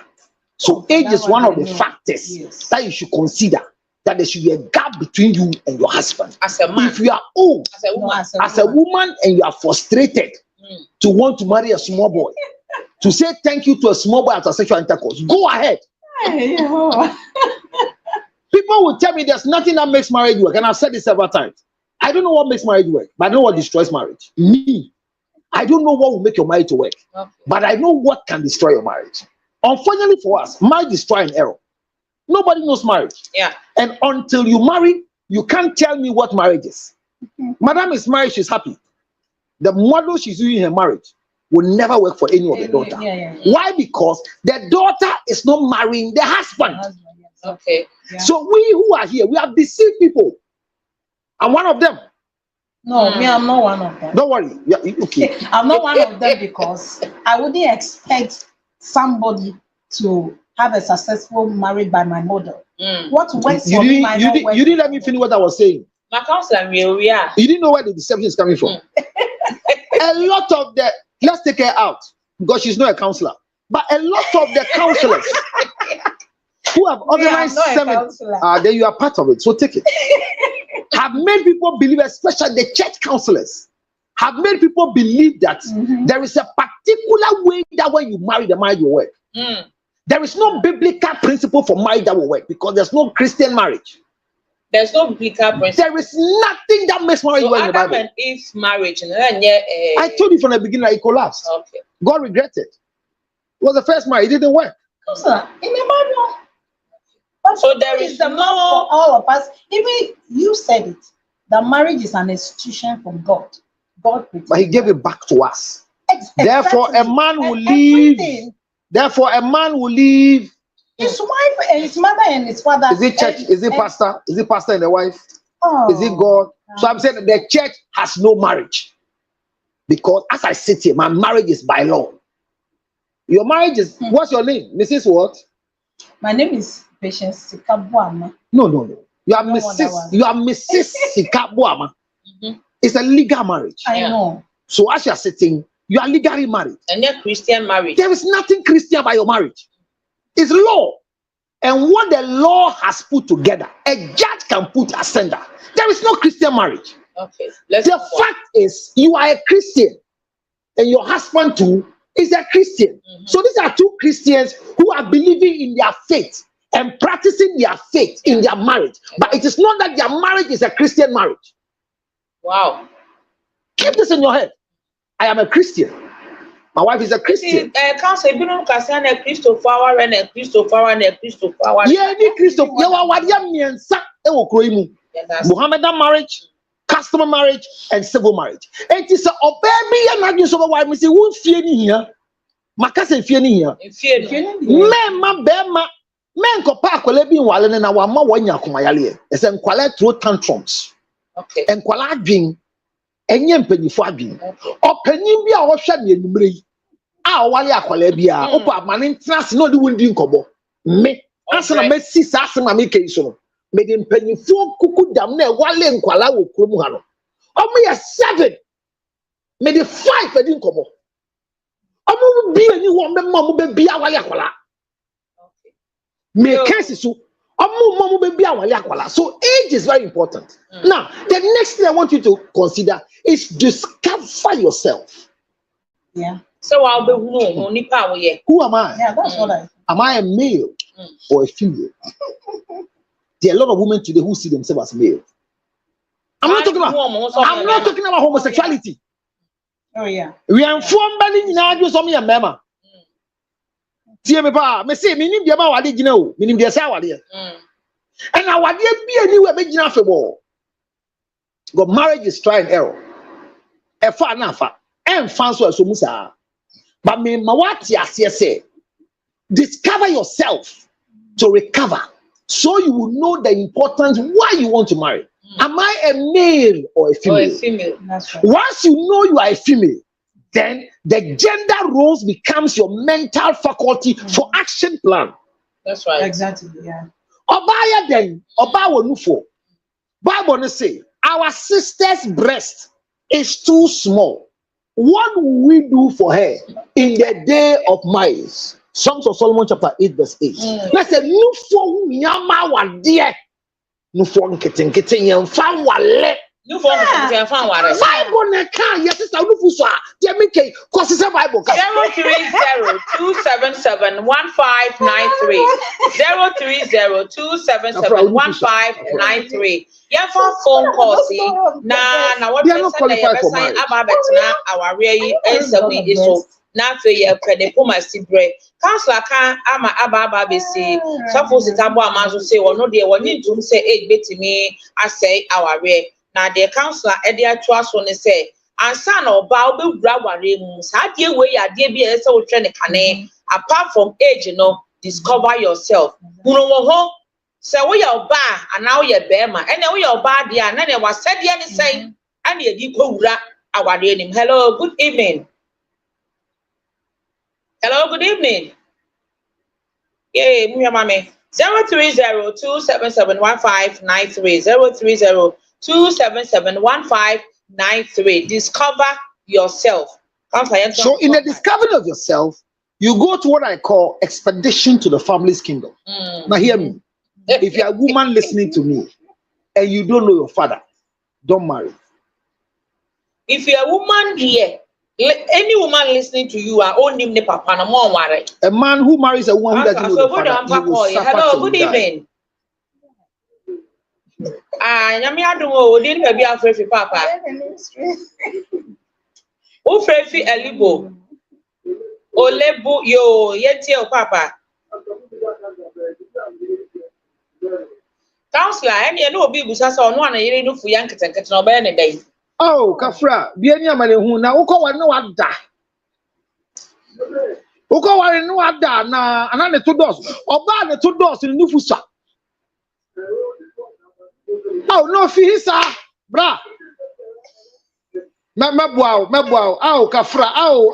So age is one of the factors that you should consider, that there should be a gap between you and your husband. As a man, If you are old, as a woman, and you are frustrated to want to marry a small boy, to say thank you to a small boy after sexual intercourse, go ahead. People will tell me there's nothing that makes marriage work, and I've said this several times. I don't know what makes marriage work, but I know what destroys marriage. Me, I don't know what will make your marriage work, but I know what can destroy your marriage. Unfortunately for us, marriage is trial and error. Nobody knows marriage. Yeah. And until you marry, you can't tell me what marriage is. Madam is married, she's happy. The model she's using in her marriage will never work for any of the daughter. Why? Because the daughter is not marrying the husband. Okay. Yeah. So we who are here, we have deceived people. I'm one of them. No, me, I'm not one of them. Don't worry. Yeah, okay. I'm not one of them because I wouldn't expect somebody to have a successful marriage by my model. What works for me might not work. You didn't let me finish what I was saying. My counselor, we are. You didn't know where the deception is coming from. A lot of the, let's take her out because she's not a counselor. But a lot of the counselors who have organized seminars, then you are part of it. So take it. Have made people believe, especially the church counselors, have made people believe that there is a particular way that when you marry, the marriage will work. There is no biblical principle for marriage that will work because there's no Christian marriage. There's no biblical principle. There is nothing that makes marriage work in the Bible. Adam and Eve's marriage, I told you from the beginning that it collapsed. Okay. God regretted. It was the first marriage, it didn't work. In the Bible. So there is the law for all of us. Even you said it. The marriage is an institution from God. God protects. But he gave it back to us. Exactly. Therefore, a man will leave. Therefore, a man will leave his wife and his mother and his father. Is it church? Is it pastor? Is it pastor and the wife? Oh, is it God? So I'm saying that the church has no marriage. Because as I sit here, my marriage is by law. Your marriage is, what's your name? Mrs. what? My name is Patience Sikabuama. No. You are Mrs. Sikabuama. It's a legal marriage. I know. So as you are sitting, you are legally married. And you're Christian marriage. There is nothing Christian about your marriage. It's law. And what the law has put together, a judge can put asunder. There is no Christian marriage. Okay. The fact is, you are a Christian, and your husband too is a Christian. So these are two Christians who are believing in their faith and practicing their faith in their marriage. But it is not that their marriage is a Christian marriage. Wow. Keep this in your head. I am a Christian. My wife is a Christian. Council, you know, Cassian, a Christopher and a Christopher and a Christopher. Yeah, Christopher. Mohammedan marriage, customer marriage, and civil marriage. It is a baby and not just over why Missy won't fear here. Macassin fear here. Men ko pa akwale bi nwale na wa ma wanya komayale. Ese nkwale throw tantrums. Okay. Nkwala adwin enye mpanyifo adwin. Opanyin bi a wo hwe ne enumre yi. A wale akwale bi a opo amane ntrase no de wondi nkobo. Me asana mesi sa asema me kai so no. Me de mpanyifo kuku dam na wale nkwala wo krom ha no. Omo ya 7. Me de 5 edi nkobo. Omo bi ani wo me ma mo be bia wale akwala. So age is very important. Now, the next thing I want you to consider is discover yourself. Yeah. So I'll be who am I? Yeah, that's what I. Am I a male or a female? There are a lot of women today who see themselves as male. I'm not talking about homosexuality. Oh yeah. We are informed by the mema. See me pa, me say me nim dia ma wade gina o, me nim dia sa wade. And na wade bi ani we be gina febo. God, marriage is trial and error. E fa na fa, en fan so aso musa. But me ma what ya say, discover yourself to recover, so you will know the importance why you want to marry. Am I a male or a female? Or a female. That's right. Once you know you are a female, then the gender roles becomes your mental faculty for action plan. That's right. Exactly, yeah. Obaya then, Obawa nufo. Bible say, our sister's breast is too small. What will we do for her in the day of marriage? Songs of Solomon chapter 8 verse 8. Let's say, nufo nyama wa dear. Nufo nkete yemfa wale. You phone can find what Bible na kan yes sister nufu so a dey make cause say Bible ka 030-277-1593 030-277-1593 yeah for phone call see na what they are not qualified for marriage. Aba betena our real ensawi iso na fe ye kwede poma sibre counselor kan ama aba be say so for sitabo amanso say wono de woni ntum say age betimi asay our real na the counselor edi atua so ne say ansa na oba obewura ware mu sa de we ya de bi e say wo twe ne kane apart from age no discover yourself hunu wo ho say we ya oba ana we ya bema ene we ya oba de ana ne wasade ne say ana edi kowura aware nim. Hello, good evening. Hello, good evening. Yeah, mame 030-277-1593 030-277-1593. Discover yourself. So in the discovery of yourself, you go to what I call expedition to the family's kingdom. Now hear me. If you're a woman listening to me and you don't know your father, don't marry. If you're a woman here, any woman listening to you are only ne papa na mo worry. A man who marries a woman who doesn't know the father, he will suffer. Hello, good evening. Nyame adom o odin ka bi afrefi papa. O frefi elibo. Olebu yo yeti o papa. Counselor, any no obi busa so no ana yire no fu yanketenkete na oba ne dai. Oh, Kafra, bi ani amane hu na ukọ wa ne wada. Ukọ wa ne wada na ana ne to dos. Oba ne to dos ni nufu sa. Oh, no fihisa, bra. Meboa. Au Kafra, au.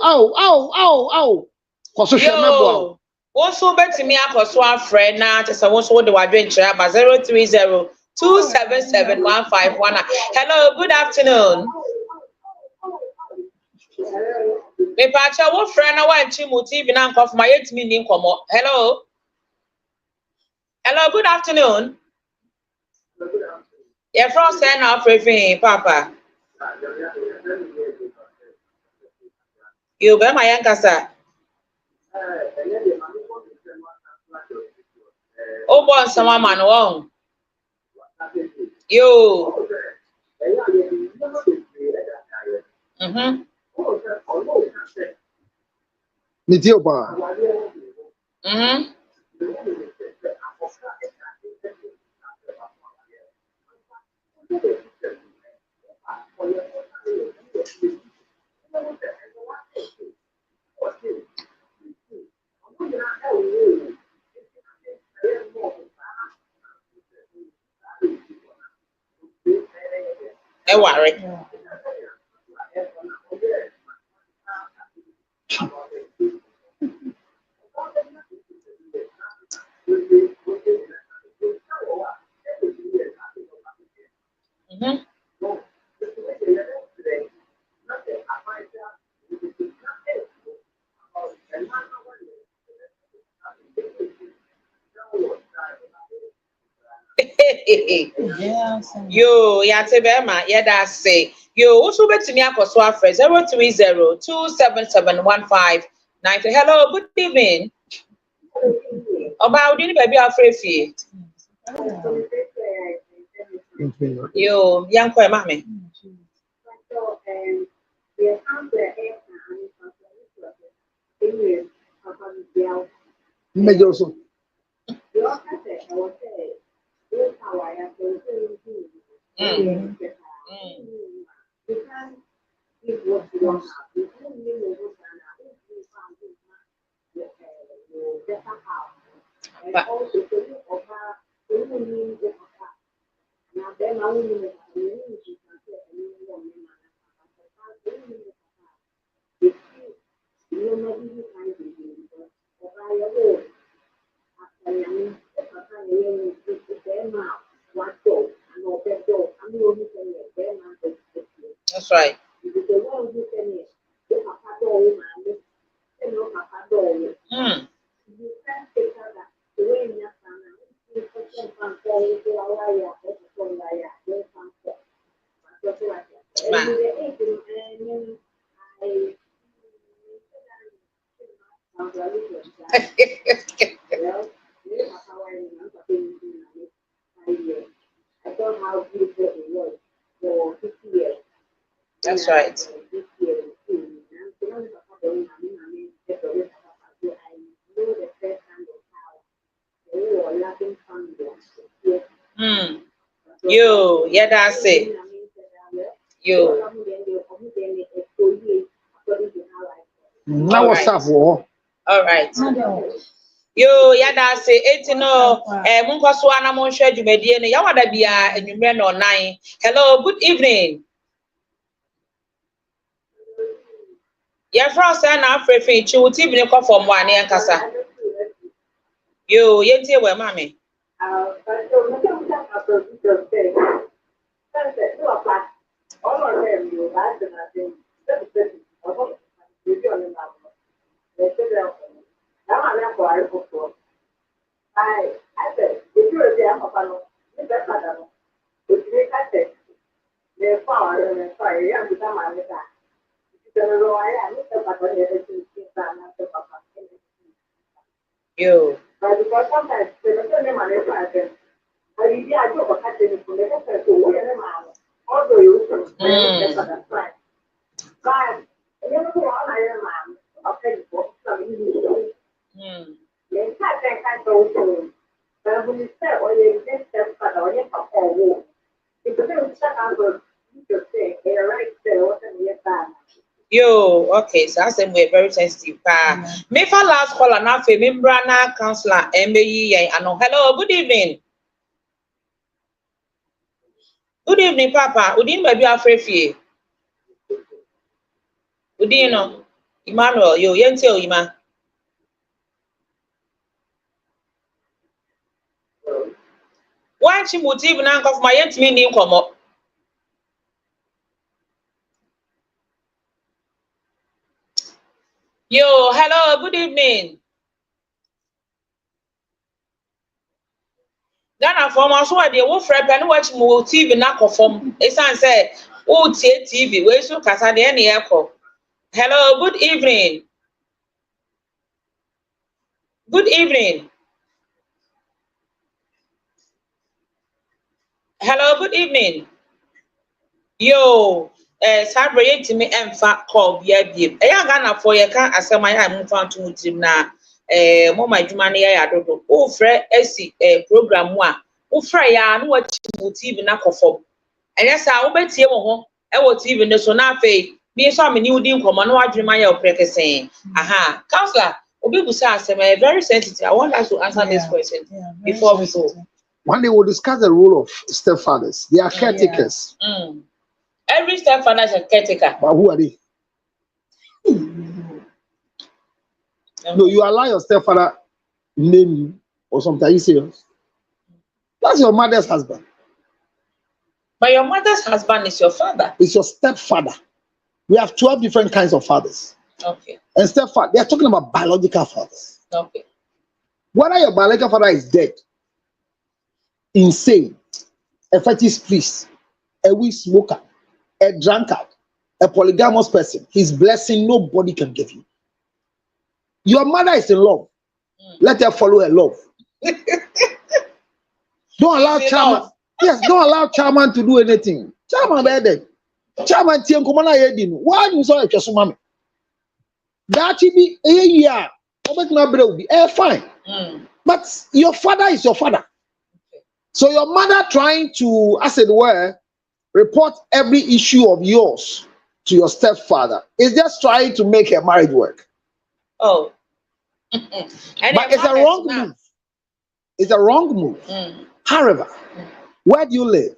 Koso hwe meboa. Also betimi akoso afre na tese won so de wadwe nkyere aba 030-277-1519. Hello, good afternoon. Me pacha wo frɛ na wanchi mu TV na nkof ma yetimi ni nkomo. Hello. Hello, good afternoon. Yeah, from say na free papa. You be my yankasa. Oh, boy, some man won. Yo. Ni dio ba. Worry. Yo, Yatebema, yeah, say. Yo, also bet to me akoso afre 030-277-1593. Hello, good evening. Oba odini baby afre fie. Yo, yanko e mame. Major so. That's right. Mm. That's right. Mm. Yo, yeah, that's it. Yo. Now All what's right. up, war? All right. Madam, Yo, yeah, that's it. Eti no, munko so ana mo hwe dwumadie no. Ya wada bia enwumre no 9. Hello, good evening. Yeah, from say na afrefe chi wuti bi ne kwa form 1 ne nkasa. Yo, yentie we mame. Yo. Mm. Yo, okay, so that's we're very sensitive. Me for last call and after me brana counselor MBE ano. Hello, good evening. Good evening, Papa. Udin baby afrefi. Udin no. Emmanuel, yo, yente o ima. Why chi motive na nkof ma yent me ni nkomo. Yo, hello, good evening. Ghana for ma so de wo frɛ pɛ ne watch mo TV na kɔfom. Esan say wo tie TV we so kasa de na yɛkɔ. Hello, good evening. Good evening. Hello, good evening. Yo, sabre yetimi emfa call bia biem. Eya Ghana for ye kan asɛm ayi a mo fa nto mutim na mo ma adwuma ne ya dodo. Wo frɛ esi program mu a wo frɛ ya na watch mo TV na kɔfom. Ɛnyɛ sa wo betie wo ho wo TV ne so na afei me so ameni wudi nkɔmɔ na wadwuma ya oprekesen. Aha, counselor, obi busa asɛm very sensitive. I want us to answer this question before we go. One day we'll discuss the role of stepfathers. They are caretakers. Mm. Every stepfather is a caretaker. But who are they? No, you allow your stepfather name you or something. Are you serious? That's your mother's husband. But your mother's husband is your father. It's your stepfather. We have 12 different kinds of fathers. Okay. And stepfather, they are talking about biological fathers. Okay. Whether your biological father is dead, insane, a fetish priest, a weed smoker, a drunkard, a polygamous person, his blessing nobody can give you. Your mother is in love. Let her follow her love. Don't allow Chairman. Yes, don't allow Chairman to do anything. Chairman better. Chairman Tien Kumana Yedin. Why you saw a Chasumami? That be a year. Fine. But your father is your father. So your mother trying to, as it were, report every issue of yours to your stepfather is just trying to make her marriage work. Oh. But it's a wrong move. It's a wrong move. However, where do you live?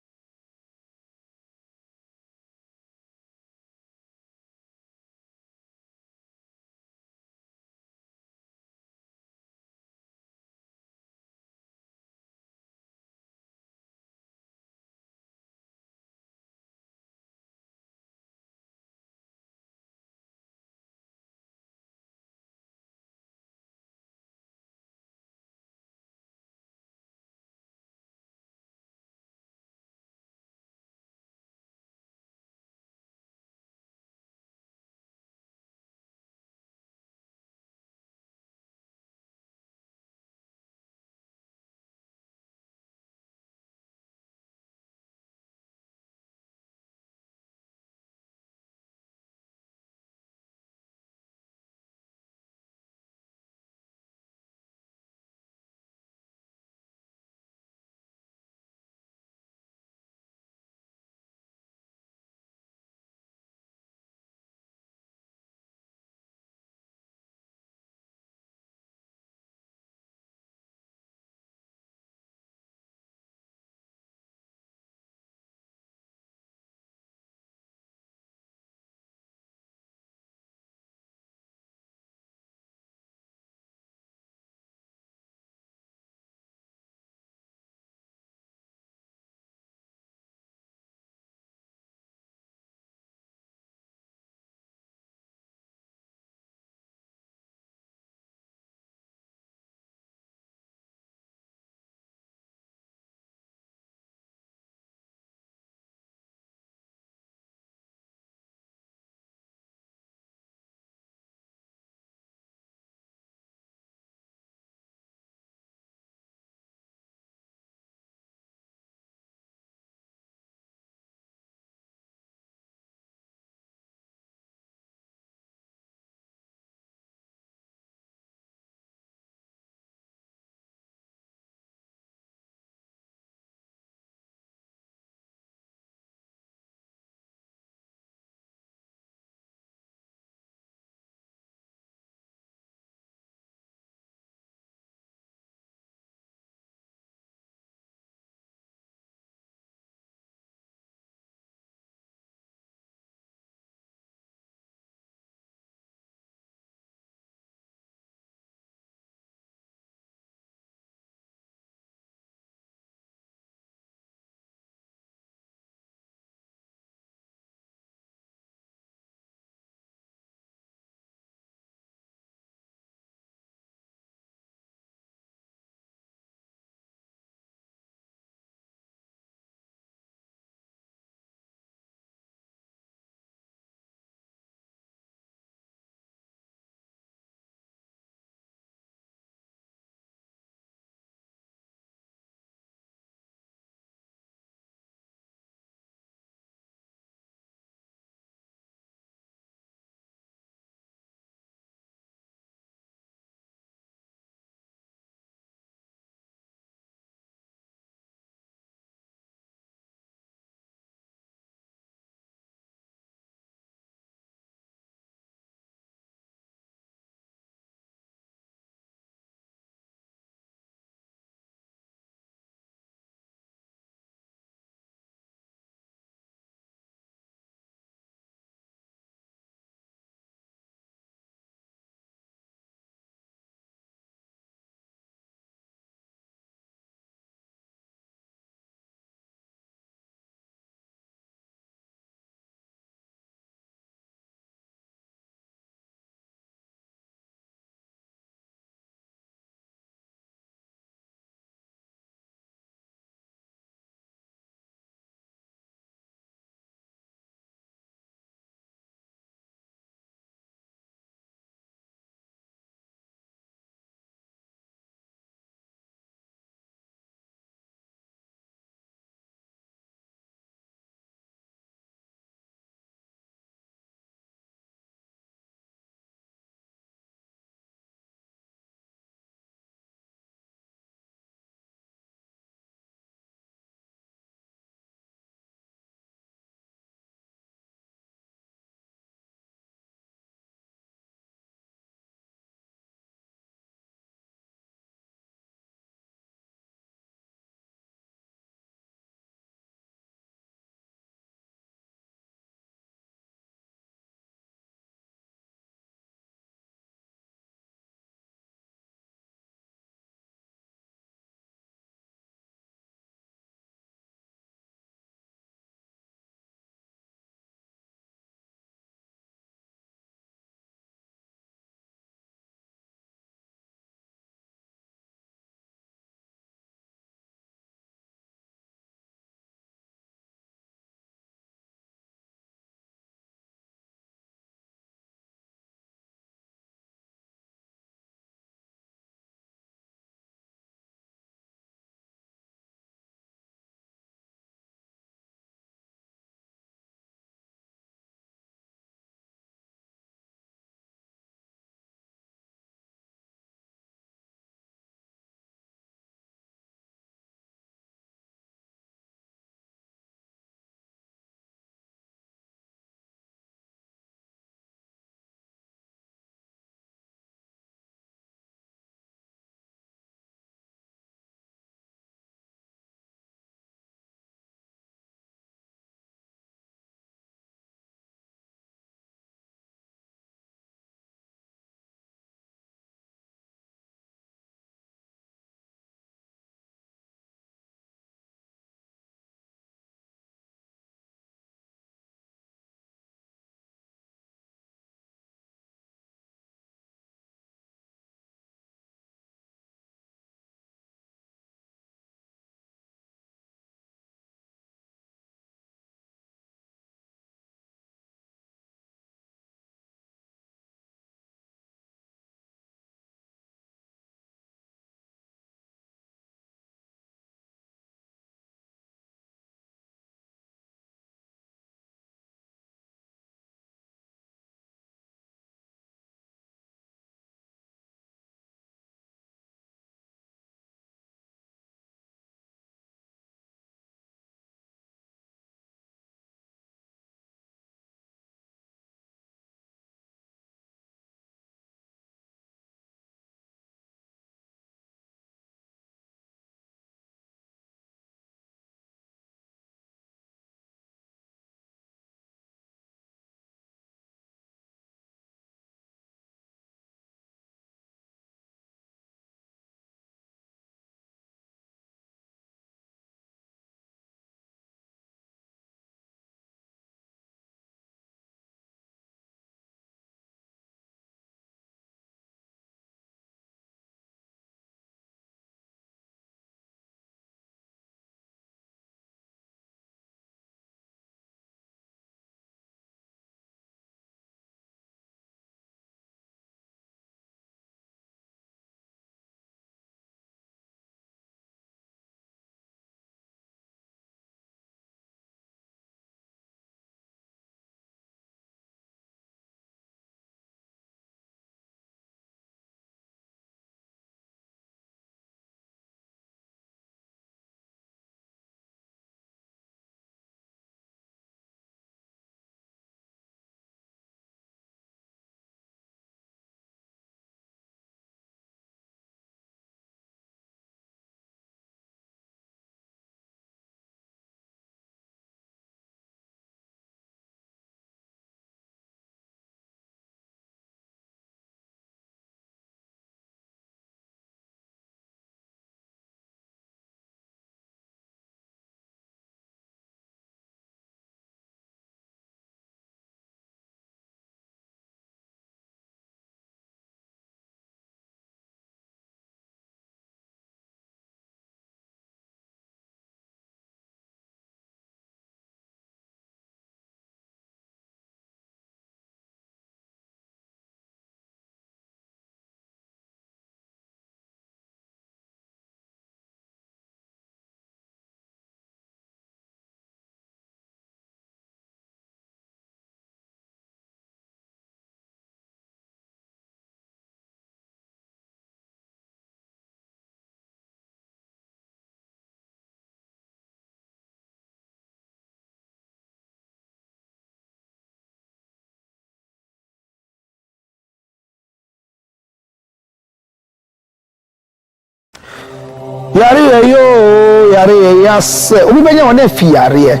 yo yare yase obi benya wona fi yare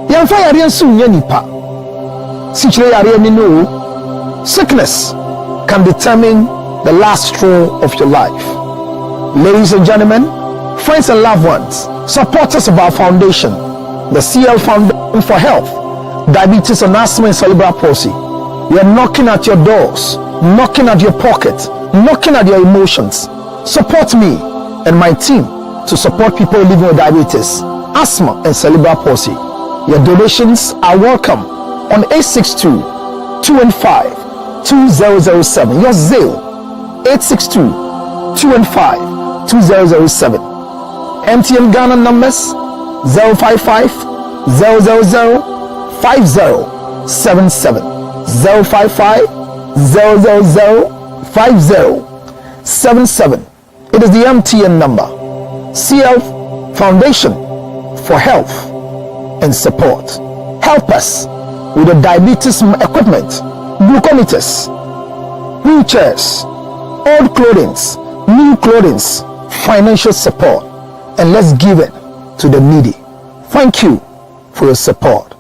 yamfa yare nso nya nipa sichire yare ni no sickness can determine the last straw of your life. Ladies and gentlemen, friends and loved ones, supporters of our foundation, the CL Foundation for Health, Diabetes and Asthma and Cerebral Palsy, we are knocking at your doors, knocking at your pocket, knocking at your emotions. Support me and my team to support people living with diabetes, asthma and cerebral palsy. Your donations are welcome on 862-215-2007. Your Zelle 862-215-2007. MTN Ghana numbers 055 000 5077 055 000 5077. It is the MTN number. CL Foundation for Health and Support. Help us with the diabetes equipment, glucometers, wheelchairs, old clothing, new clothing, financial support, and let's give it to the needy. Thank you for your support.